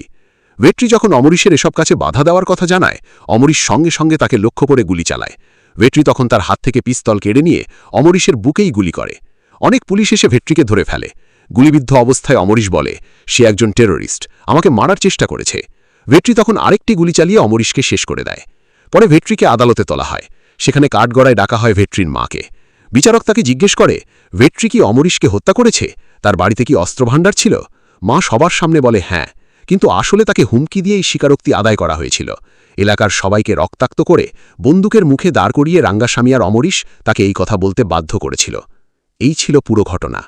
ভেট্রি যখন অমরিশের এসব কাছে বাধা দেওয়ার কথা জানায়, অমরিশ সঙ্গে সঙ্গে তাকে লক্ষ্য করে গুলি চালায়। ভেট্রি তখন তার হাত থেকে পিস্তল কেড়ে নিয়ে অমরিশের বুকেই গুলি করে। অনেক পুলিশ এসে ভেট্রিকে ধরে ফেলে। গুলিবিদ্ধ অবস্থায় অমরিশ বলে, সে একজন টেরোরিস্ট, আমাকে মারার চেষ্টা করেছে। ভেট্রি তখন আরেকটি গুলি চালিয়ে অমরিশকে শেষ করে দেয়। পরে ভেট্রিকে আদালতে তোলা হয়। সেখানে কাঠগড়ায় ডাকা হয় ভেট্রির মাকে। বিচারক তাকে জিজ্ঞেস করে, ভেট্রি কি অমরিশকে হত্যা করেছে? তার বাড়িতে কি অস্ত্রভাণ্ডার ছিল? মা সবার সামনে বলে হ্যাঁ, কিন্তু আসলে তাকে হুমকি দিয়েই স্বীকারোক্তি আদায় করা হয়েছিল। এলাকার সবাইকে রক্তাক্ত করে বন্দুকের মুখে দাঁড় করিয়ে রাঙ্গাস্বামী আর অমরিশ তাকে এই কথা বলতে বাধ্য করেছিল। এই ছিল পুরো ঘটনা।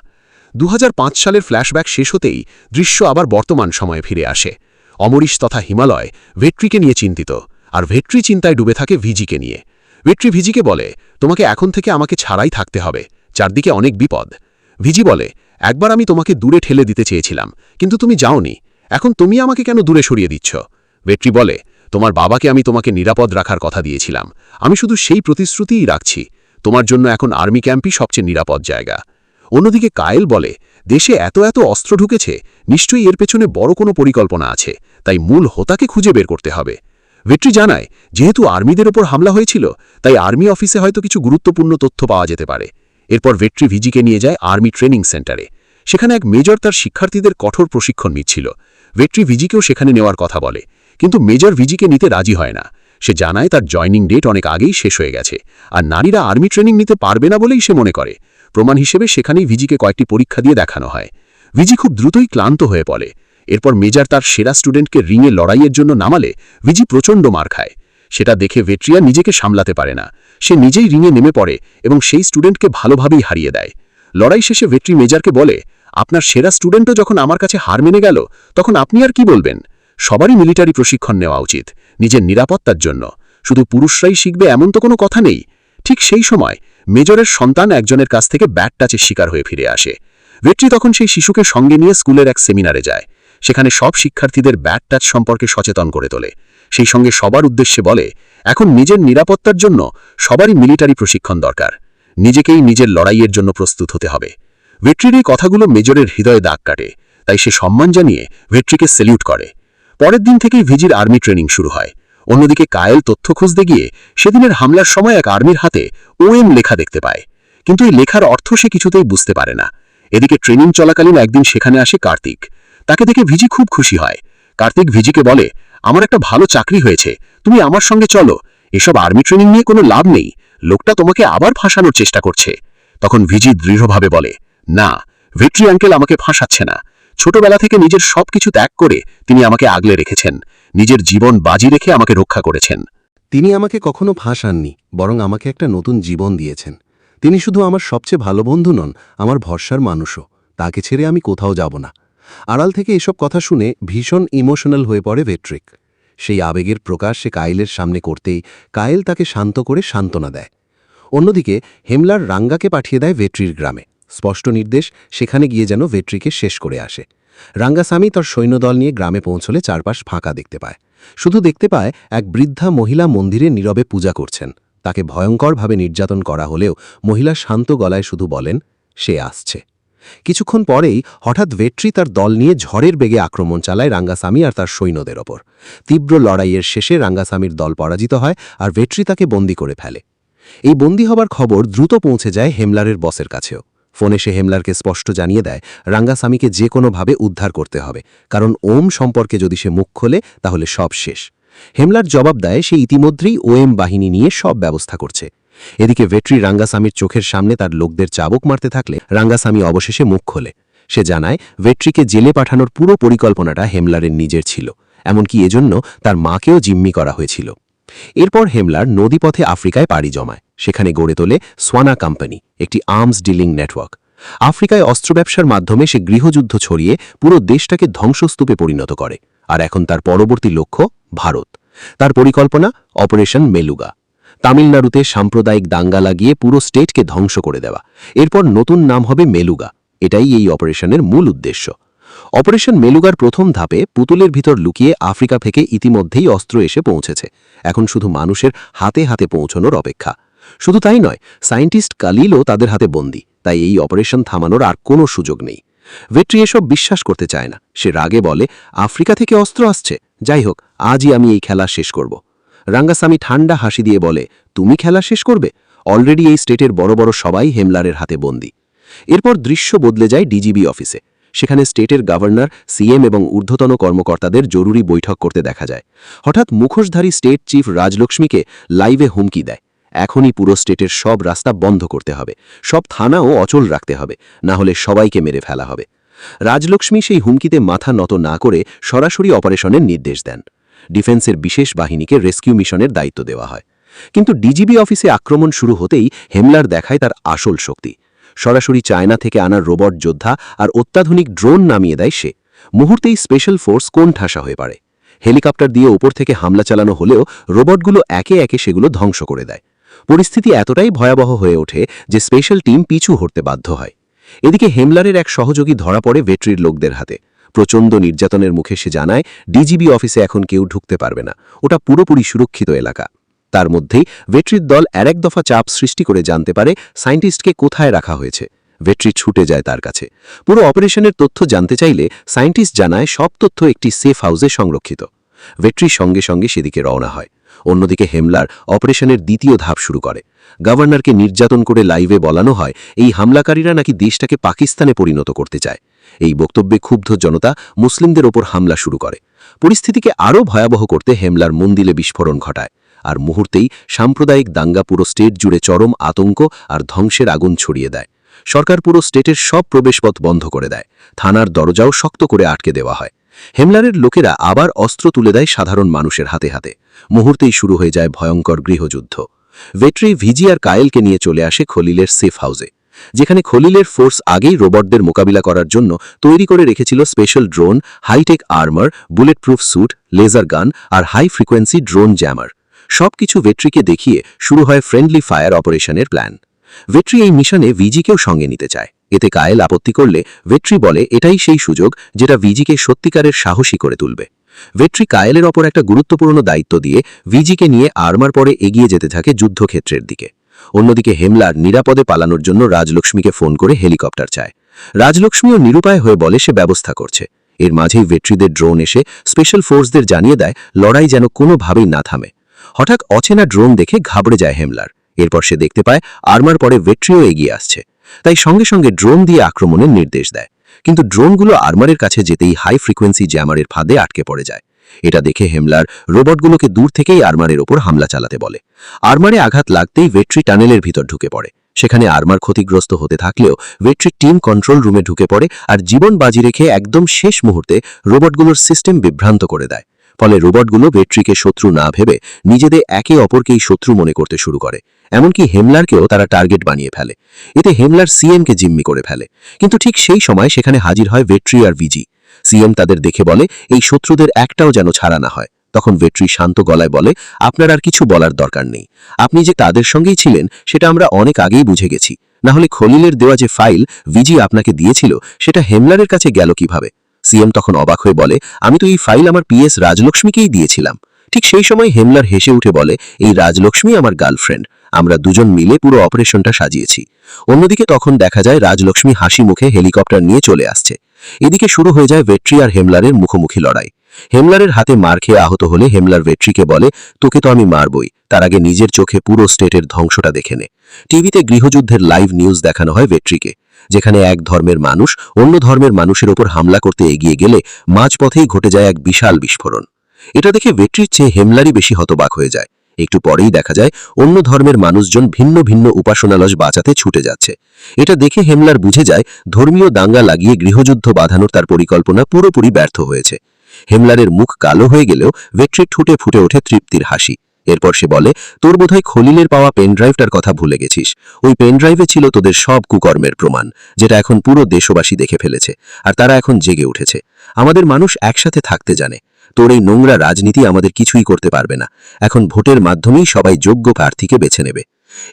2005 সালের ফ্ল্যাশব্যাক শেষ হতেই দৃশ্য আবার বর্তমান সময়ে ফিরে আসে। অমরিশ তথা হিমালয় ভেট্রিকে নিয়ে চিন্তিত, আর ভেট্রি চিন্তায় ডুবে থাকে ভিজিকে নিয়ে। ভেট্রি ভিজিকে বলে, তোমাকে এখন থেকে আমাকে ছাড়াই থাকতে হবে, চারদিকে অনেক বিপদ। ভিজি বলে, একবার আমি তোমাকে দূরে ঠেলে দিতে চেয়েছিলাম, কিন্তু তুমি যাওনি। এখন তুমি আমাকে কেন দূরে সরিয়ে দিচ্ছ? ভেট্রি বলে, তোমার বাবাকে আমি তোমাকে নিরাপদ রাখার কথা দিয়েছিলাম, আমি শুধু সেই প্রতিশ্রুতিই রাখছি। তোমার জন্য এখন আর্মি ক্যাম্পই সবচেয়ে নিরাপদ জায়গা। অন্যদিকে কায়েল বলে, দেশে এত এত অস্ত্র ঢুকেছে, নিশ্চয়ই এর পেছনে বড় কোনো পরিকল্পনা আছে, তাই মূল হোতাকে খুঁজে বের করতে হবে। ভেট্রি জানায়, যেহেতু আর্মিদের ওপর হামলা হয়েছিল, তাই আর্মি অফিসে হয়তো কিছু গুরুত্বপূর্ণ তথ্য পাওয়া যেতে পারে। এরপর ভেট্রি ভিজিকে নিয়ে যায় আর্মি ট্রেনিং সেন্টারে। সেখানে এক মেজর তার শিক্ষার্থীদের কঠোর প্রশিক্ষণ নিচ্ছিল। ভেট্রি ভিজিকেও সেখানে নেওয়ার কথা বলে, কিন্তু মেজর ভিজিকে নিতে রাজি হয় না। সে জানায় তার জয়নিং ডেট অনেক আগেই শেষ হয়ে গেছে, আর নারীরা আর্মি ট্রেনিং নিতে পারবে না বলেই সে মনে করে। প্রমাণ হিসেবে সেখানেই ভিজিকে কয়েকটি পরীক্ষা দিয়ে দেখানো হয়। ভিজি খুব দ্রুতই ক্লান্ত হয়ে পড়ে। এরপর মেজর তার সেরা স্টুডেন্টকে রিংয়ে লড়াইয়ের জন্য নামালে ভিজি প্রচণ্ড মার খায়। সেটা দেখে ভেট্রিয়া নিজেকে সামলাতে পারে না। সে নিজেই রিংয়ে নেমে পড়ে এবং সেই স্টুডেন্টকে ভালোভাবেই হারিয়ে দেয়। লড়াই শেষে ভেট্রি মেজরকে বলে, আপনার সেরা স্টুডেন্টও যখন আমার কাছে হার মেনে গেল, তখন আপনি আর কি বলবেন? সবারই মিলিটারি প্রশিক্ষণ নেওয়া উচিত, নিজের নিরাপত্তার জন্য। শুধু পুরুষরাই শিখবে এমন তো কোনো কথা নেই। ঠিক সেই সময় মেজরের সন্তান একজনের কাছ থেকে ব্যাট টাচের শিকার হয়ে ফিরে আসে। ভেট্রি তখন সেই শিশুকে সঙ্গে নিয়ে স্কুলের এক সেমিনারে যায়। সেখানে সব শিক্ষার্থীদের ব্যাট টাচ সম্পর্কে সচেতন করে তোলে। সেই সঙ্গে সবার উদ্দেশ্যে বলে, এখন নিজের নিরাপত্তার জন্য সবারই মিলিটারি প্রশিক্ষণ দরকার। নিজেকেই নিজের লড়াইয়ের জন্য প্রস্তুত হতে হবে। ভেট্রির এই কথাগুলো মেজরের হৃদয়ে দাগ কাটে, তাই সে সম্মান জানিয়ে ভেট্রিকে সেলিউট করে। পরের দিন থেকেই ভিজির আর্মি ট্রেনিং শুরু হয়। অন্যদিকে কায়েল তথ্য খুঁজতে গিয়ে সেদিনের হামলার সময় এক আর্মির হাতে ওএম লেখা দেখতে পায়, কিন্তু এই লেখার অর্থ সে কিছুতেই বুঝতে পারে না। এদিকে ট্রেনিং চলাকালীন একদিন সেখানে আসে কার্তিক। তাকে দেখে ভিজি খুব খুশি হয়। কার্তিক ভিজিকে বলে, আমার একটা ভালো চাকরি হয়েছে, তুমি আমার সঙ্গে চলো। এসব আর্মি ট্রেনিং নিয়ে কোনো লাভ নেই, লোকটা তোমাকে আবার ফাঁসানোর চেষ্টা করছে। তখন ভিজি দৃঢ়ভাবে বলে, না, ভেট্রি আঙ্কেল আমাকে ফাঁসাচ্ছে না। ছোটবেলা থেকে নিজের সবকিছু ত্যাগ করে তিনি আমাকে আগলে রেখেছেন, নিজের জীবন বাজি রেখে আমাকে রক্ষা করেছেন। তিনি আমাকে কখনো ফাঁসাননি, বরং আমাকে একটা নতুন জীবন দিয়েছেন। তিনি শুধু আমার সবচেয়ে ভালো বন্ধু নন, আমার ভরসার মানুষও। তাকে ছেড়ে আমি কোথাও যাব না। আড়াল থেকে এসব কথা শুনে ভীষণ ইমোশনাল হয়ে পড়ে ভেট্রিক। সেই আবেগের প্রকাশ সে কায়েলের সামনে করতেই কায়েল তাকে শান্ত করে সান্ত্বনা দেয়। অন্যদিকে হেমলার রাঙ্গাকে পাঠিয়ে দেয় ভেট্রির গ্রামে। স্পষ্ট নির্দেশ, সেখানে গিয়ে যেন ভেট্রিকে শেষ করে আসে। রাঙ্গাস্বামী তার সৈন্যদল নিয়ে গ্রামে পৌঁছলে চারপাশ ফাঁকা দেখতে পায়। শুধু দেখতে পায় এক বৃদ্ধা মহিলা মন্দিরে নীরবে পূজা করছেন। তাকে ভয়ঙ্করভাবে নির্যাতন করা হলেও মহিলা শান্ত গলায় শুধু বলেন, সে আসছে। কিছুক্ষণ পরেই হঠাৎ ভেট্রি তার দল নিয়ে ঝড়ের বেগে আক্রমণ চালায় রাঙ্গাস্বামী আর তার সৈন্যদের ওপর। তীব্র লড়াইয়ের শেষে রাঙ্গাস্বামীর দল পরাজিত হয় আর ভেট্রি তাকে বন্দী করে ফেলে। এই বন্দী হবার খবর দ্রুত পৌঁছে যায় হেমলারের বসের কাছেও। ফোনে সে হেমলারকে স্পষ্ট জানিয়ে দেয়, রাঙ্গাস্বামীকে যে কোনোভাবে উদ্ধার করতে হবে, কারণ ওম সম্পর্কে যদি সে মুখ খোলে তাহলে সব শেষ। হেমলার জবাব দেয়, সে ইতিমধ্যেই ওএম বাহিনী নিয়ে সব ব্যবস্থা করছে। এদিকে ভেট্রি রাঙ্গাস্বামীর চোখের সামনে তার লোকদের চাবুক মারতে থাকলে রাঙ্গাস্বামী অবশেষে মুখ খোলে। সে জানায়, ভেট্রিকে জেলে পাঠানোর পুরো পরিকল্পনাটা হেমলারের নিজের ছিল, এমনকি এজন্য তার মাকেও জিম্মি করা হয়েছিল। এরপর হেমলার নদীপথে আফ্রিকায় পাড়ি জমায়। সেখানে গড়ে তোলে সোয়ানা কোম্পানি, একটি আর্মস ডিলিং নেটওয়ার্ক। আফ্রিকায় অস্ত্র ব্যবসার মাধ্যমে সে গৃহযুদ্ধ ছড়িয়ে পুরো দেশটাকে ধ্বংসস্তূপে পরিণত করে। আর এখন তার পরবর্তী লক্ষ্য ভারত। তার পরিকল্পনা অপারেশন মেলুগা। তামিলনাড়ুতে সাম্প্রদায়িক দাঙ্গা লাগিয়ে পুরো স্টেটকে ধ্বংস করে দেওয়া। এরপর নতুন নাম হবে মেলুগা। এটাই এই অপারেশনের মূল উদ্দেশ্য। অপারেশন মেলুগার প্রথম ধাপে পুতুলের ভিতর লুকিয়ে আফ্রিকা থেকে ইতিমধ্যেই অস্ত্র এসে পৌঁছেছে। এখন শুধু মানুষের হাতে হাতে পৌঁছানোর অপেক্ষা। শুধু তাই নয়, সায়েন্টিস্ট কালিলও তাদের হাতে বন্দী, তাই এই অপারেশন থামানোর আর কোনো সুযোগ নেই। ভেট্রি এসব বিশ্বাস করতে চায় না। সে রাগে বলে, আফ্রিকা থেকে অস্ত্র আসছে, যাই হোক, আজই আমি এই খেলা শেষ করব। রাঙ্গাসামি ঠান্ডা হাসি দিয়ে বলে, তুমি খেলা শেষ করবে? অলরেডি এই স্টেটের বড় বড় সবাই হেমলারের হাতে বন্দী। এরপর দৃশ্য বদলে যায় ডিজিবি অফিসে। সেখানে স্টেটের গভর্নর, সিএম এবং ঊর্ধ্বতন কর্মকর্তাদের জরুরি বৈঠক করতে দেখা যায়। হঠাৎ মুখোশধারী স্টেট চিফ রাজলক্ষ্মীকে লাইভে হুমকি দেয়, এখনই পুরো স্টেটের সব রাস্তা বন্ধ করতে হবে, সব থানাও অচল রাখতে হবে, না হলে সবাইকে মেরে ফেলা হবে। রাজলক্ষ্মী সেই হুমকিতে মাথা নত না করে সরাসরি অপারেশনের নির্দেশ দেন। ডিফেন্সের বিশেষ বাহিনীকে রেস্কিউ মিশনের দায়িত্ব দেওয়া হয়। কিন্তু ডিজিবি অফিসে আক্রমণ শুরু হতেই হেমলার দেখায় তার আসল শক্তি। সরাসরি চায়না থেকে আনা রোবট যোদ্ধা আর অত্যাধুনিক ড্রোন নামিয়ে দেয় সে। মুহূর্তেই স্পেশাল ফোর্স কোণঠাসা হয়ে পড়ে। হেলিকপ্টার দিয়ে ওপর থেকে হামলা চালানো হলেও রোবটগুলো একে একে সেগুলো ধ্বংস করে দেয়। পরিস্থিতি এতটাই ভয়াবহ হয়ে ওঠে যে স্পেশাল টিম পিছু হটতে বাধ্য হয়। এদিকে হেমলারের এক সহযোগী ধরা পড়ে ভেট্রির লোকদের হাতে। প্রচণ্ড নির্যাতনের মুখে সে জানায়, ডিজিবি অফিসে এখন কেউ ঢুকতে পারবে না, ওটা পুরোপুরি সুরক্ষিত এলাকা। তার মধ্যেই ভেট্রির দল এক দফা চাপ সৃষ্টি করে জানতে পারে সায়েন্টিস্টকে কোথায় রাখা হয়েছে। ভেট্রি ছুটে যায় তার কাছে। পুরো অপারেশনের তথ্য জানতে চাইলে সায়েন্টিস্ট জানায় সব তথ্য একটি সেফ হাউসে সংরক্ষিত। ভেট্রির সঙ্গে সঙ্গে সেদিকে রওনা হয়। অন্যদিকে হেমলার অপারেশনের দ্বিতীয় ধাপ শুরু করে। গভর্নরকে নির্যাতন করে লাইভে বলানো হয় এই হামলাকারীরা নাকি দেশটাকে পাকিস্তানে পরিণত করতে চায়। এই বক্তব্যে ক্ষুব্ধ জনতা মুসলিমদের ওপর হামলা শুরু করে। পরিস্থিতিকে আরও ভয়াবহ করতে হেমলার মন্দিরে বিস্ফোরণ ঘটায়। আর মুহূর্তেই সাম্প্রদায়িক দাঙ্গা পুরো স্টেট জুড়ে চরম আতঙ্ক আর ধ্বংসের আগুন ছড়িয়ে দেয়। সরকার পুরো স্টেটের সব প্রবেশপথ বন্ধ করে দেয়। থানার দরজাও শক্ত করে আটকে দেওয়া হয়। হেমলারের লোকেরা আবার অস্ত্র তুলে দেয় সাধারণ মানুষের হাতে হাতে। মুহূর্তেই শুরু হয়ে যায় ভয়ঙ্কর গৃহযুদ্ধ। ভেট্রি, ভিজি আর কায়েলকে নিয়ে চলে আসে খলিলের সেফ হাউসে, যেখানে খলিলের ফোর্স আগেই রোবটদের মোকাবিলা করার জন্য তৈরি করে রেখেছিল special drone, hi-tech armour, bullet proof suit, laser gun আর হাই ফ্রিকোয়েন্সি ড্রোন জ্যামার। সবকিছু ভেট্রিকে দেখিয়ে শুরু হয় ফ্রেন্ডলি ফায়ার অপারেশনের প্ল্যান। ভেট্রি এই মিশনে ভিজিকেও সঙ্গে নিতে চায়। এতে কায়েল আপত্তি করলে ভেট্রি বলে এটাই সেই সুযোগ যেটা ভিজিকে সত্যিকারের সাহসী করে তুলবে। ভেট্রি কায়েলের ওপর একটা গুরুত্বপূর্ণ দায়িত্ব দিয়ে ভিজিকে নিয়ে আর্মার পরে এগিয়ে যেতে থাকে যুদ্ধক্ষেত্রের দিকে। অন্যদিকে হেমলার নিরাপদে পালানোর জন্য রাজলক্ষ্মীকে ফোন করে হেলিকপ্টার চায়। রাজলক্ষ্মীও নিরুপায় হয়ে বলে সে ব্যবস্থা করছে। এর মাঝেই ভেট্রিদের ড্রোন এসে স্পেশাল ফোর্সদের জানিয়ে দেয় লড়াই যেন কোনোভাবেই না থামে। হঠাৎ অচেনা ড্রোন দেখে ঘাবড়ে যায় হেমলার। এরপর সে দেখতে পায় আর্মার পরে ভেট্রিও এগিয়ে আসছে, তাই সঙ্গে সঙ্গে ড্রোন দিয়ে আক্রমণের নির্দেশ দেয়। কিন্তু ড্রোনগুলো আর্মারের কাছে যেতেই হাই ফ্রিকোয়েন্সি জ্যামারের ফাঁদে আটকে পড়ে যায়। এটা দেখে হেমলার রোবটগুলোকে দূর থেকেই আর্মারের ওপর হামলা চালাতে বলে। আর্মারে আঘাত লাগতেই ভেট্রি টানেলের ভিতর ঢুকে পড়ে। সেখানে আর্মার ক্ষতিগ্রস্ত হতে থাকলেও ভেট্রি টিম কন্ট্রোল রুমে ঢুকে পড়ে আর জীবন বাজি রেখে একদম শেষ মুহূর্তে রোবটগুলোর সিস্টেম বিভ্রান্ত করে দেয়। ফলে রোবটগুলো ভেট্রিকে শত্রু না ভেবে নিজেদের একে অপরকেই শত্রু মনে করতে শুরু করে। এমনকি হেমলারকেও তারা টার্গেট বানিয়ে ফেলে। এতে হেমলার সিএমকে জিম্মি করে ফেলে। কিন্তু ঠিক সেই সময় সেখানে হাজির হয় ভেট্রি আর ভিজি। সিএম তাদের দেখে বলে এই শত্রুদের একটাও যেন ছাড়া না হয়। তখন ভেট্রি শান্ত গলায় বলে, আপনার আর কিছু বলার দরকার নেই। আপনি যে তাদের সঙ্গেই ছিলেন সেটা আমরা অনেক আগেই বুঝে গেছি। না হলে খলিলের দেওয়া যে ফাইল ভিজি আপনাকে দিয়েছিল সেটা হেমলারের কাছে গেল কিভাবে? সিএম তখন অবাক হয়ে বলে, আমি তো এই ফাইল আমার পিএস রাজলক্ষ্মীকেই দিয়েছিলাম। ঠিক সেই সময় হেমলার হেসে উঠে বলে, এই রাজলক্ষ্মী আমার গার্লফ্রেন্ড, আমরা দুজন মিলে পুরো অপারেশনটা সাজিয়েছি। অন্যদিকে তখন দেখা যায় রাজলক্ষ্মী হাসি মুখে হেলিকপ্টার নিয়ে চলে আসছে। এদিকে শুরু হয়ে যায় ভেট্রি আর হেমলারের মুখোমুখি লড়াই। হেমলারের হাতে মার খেয়ে আহত হলে হেমলার ভেট্রিকে বলে, তোকে তো আমি মারবই, তার আগে নিজের চোখে পুরো স্টেটের ধ্বংসটা দেখে নে। টিভিতে গৃহযুদ্ধের লাইভ নিউজ দেখানো হয় ভেট্রিকে, যেখানে এক ধর্মের মানুষ অন্য ধর্মের মানুষের ওপর হামলা করতে এগিয়ে গেলে মাঝপথেই ঘটে যায় এক বিশাল বিস্ফোরণ। এটা দেখে ভেট্রির চেয়ে হেমলারই বেশি হতবাক হয়ে যায়। একটু পরেই দেখা যায় অন্য ধর্মের মানুষজন ভিন্ন ভিন্ন উপাসনালয় বাঁচাতে ছুটে যাচ্ছে। এটা দেখে হেমলার বুঝে যায় ধর্মীয় দাঙ্গা লাগিয়ে গৃহযুদ্ধ বাঁধানোর তার পরিকল্পনা পুরোপুরি ব্যর্থ হয়েছে। হেমলারের মুখ কালো হয়ে গেলেও ভেট্রির ঠুটে ফুটে ওঠে তৃপ্তির হাসি। এরপর সে বলে, তোর বোধহয় খলিলের পাওয়া পেনড্রাইভটার কথা ভুলে গেছিস। ওই পেনড্রাইভে ছিল তোদের সব কুকর্মের প্রমাণ, যেটা এখন পুরো দেশবাসী দেখে ফেলেছে, আর তারা এখন জেগে উঠেছে। আমাদের মানুষ একসাথে থাকতে জানে। তোর এই নোংরা রাজনীতি আমাদের কিছুই করতে পারবে না। এখন ভোটের মাধ্যমেই সবাই যোগ্য প্রার্থীকে বেছে নেবে।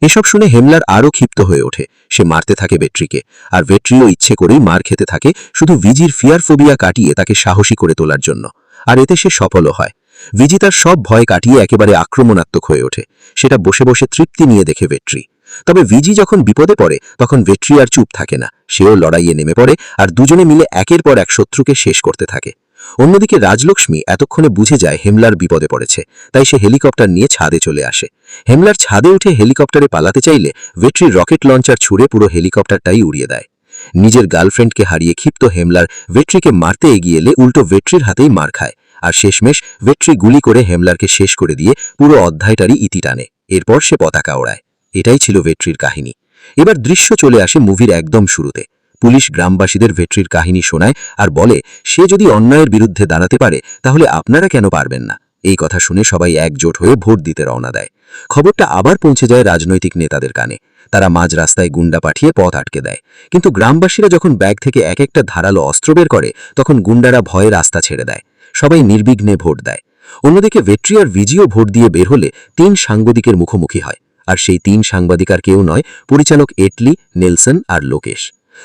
এসব শুনে হেমলার আরও ক্ষিপ্ত হয়ে ওঠে। সে মারতে থাকে ভেট্রিকে, আর ভেট্রিও ইচ্ছে করেই মার খেতে থাকে শুধু ভিজির ফিয়ার ফোবিয়া কাটিয়ে তাকে সাহসী করে তোলার জন্য। আর এতে সে সফলও হয়। ভিজি তার সব ভয় কাটিয়ে একেবারে আক্রমণাত্মক হয়ে ওঠে। সেটা বসে বসে তৃপ্তি নিয়ে দেখে ভেট্রি। তবে ভিজি যখন বিপদে পড়ে তখন ভেট্রি আর চুপ থাকে না, সেও লড়াইয়ে নেমে পড়ে আর দুজনে মিলে একের পর এক শত্রুকে শেষ করতে থাকে। অন্যদিকে রাজলক্ষ্মী এতক্ষণে বুঝে যায় হেমলার বিপদে পড়েছে, তাই সে হেলিকপ্টার নিয়ে ছাদে চলে আসে। হেমলার ছাদে উঠে হেলিকপ্টারে পালাতে চাইলে ভেট্রি রকেট লঞ্চার ছুড়ে পুরো হেলিকপ্টারটাই উড়িয়ে দেয়। নিজের গার্লফ্রেন্ডকে হারিয়ে ক্ষিপ্ত হেমলার ভেট্রিকে মারতে এগিয়ে এলে উল্টো ভেট্রির হাতেই মার খায়, আর শেষমেশ ভেট্রি গুলি করে হেমলারকে শেষ করে দিয়ে পুরো অধ্যায়টারই ইতি টানে। এরপর সে পতাকা ওড়ায়। এটাই ছিল ভেট্রির কাহিনী। এবার দৃশ্য চলে আসে মুভির একদম শুরুতে। পুলিশ গ্রামবাসীদের ভেট্রির কাহিনী শোনায় আর বলে, সে যদি অন্যায়ের বিরুদ্ধে দাঁড়াতে পারে তাহলে আপনারা কেন পারবেন না। এই কথা শুনে সবাই একজোট হয়ে ভোট দিতে রওনা দেয়। খবরটা আবার পৌঁছে যায় রাজনৈতিক নেতাদের কানে। তারা মাঝ রাস্তায় গুন্ডা পাঠিয়ে পথ আটকে দেয়। কিন্তু গ্রামবাসীরা যখন ব্যাগ থেকে এক একটা ধারালো অস্ত্র বের করে তখন গুন্ডারা ভয়ে রাস্তা ছেড়ে দেয়। সবাই নির্বিঘ্নে ভোট দেয়। অন্যদিকে ভেট্রি আর ভিজিও ভোট দিয়ে বের হলে 3 সাংবাদিকের মুখোমুখি হয়। আর সেই 3 সাংবাদিক আর কেউ নয়, পরিচালক এটলি, নেলসন আর লোকেশ।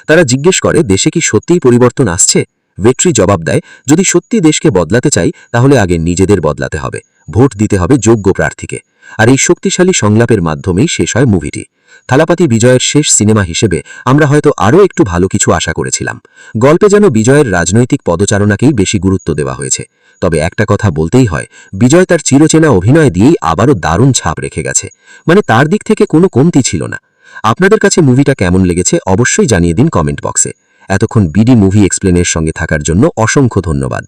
তারা জিজ্ঞেস করে, দেশে কি সত্যিই পরিবর্তন আসছে? ভেট্রি জবাব দেয়, যদি সত্যি দেশকে বদলাতে চাই তাহলে আগে নিজেদের বদলাতে হবে, ভোট দিতে হবে যোগ্য প্রার্থীকে। আর এই শক্তিশালী সংলাপের মাধ্যমেই শেষ হয় মুভিটি। থালাপাতি বিজয়ের শেষ সিনেমা হিসেবে আমরা হয়তো আরও একটু ভালো কিছু আশা করেছিলাম। গল্পে যেন বিজয়ের রাজনৈতিক পদচারণাকেই বেশি গুরুত্ব দেওয়া হয়েছে। তবে একটা কথা বলতেই হয়, বিজয় তার চিরচেনা অভিনয় দিয়েই আবারও দারুণ ছাপ রেখে গেছে। মানে তার দিক থেকে কোনো কমতি ছিল না। আপনাদের কাছে মুভিটা কেমন লেগেছে অবশ্যই জানিয়ে দিন কমেন্ট বক্সে। এতক্ষণ বিডি মুভি এক্সপ্লেনের সঙ্গে থাকার জন্য অসংখ্য ধন্যবাদ।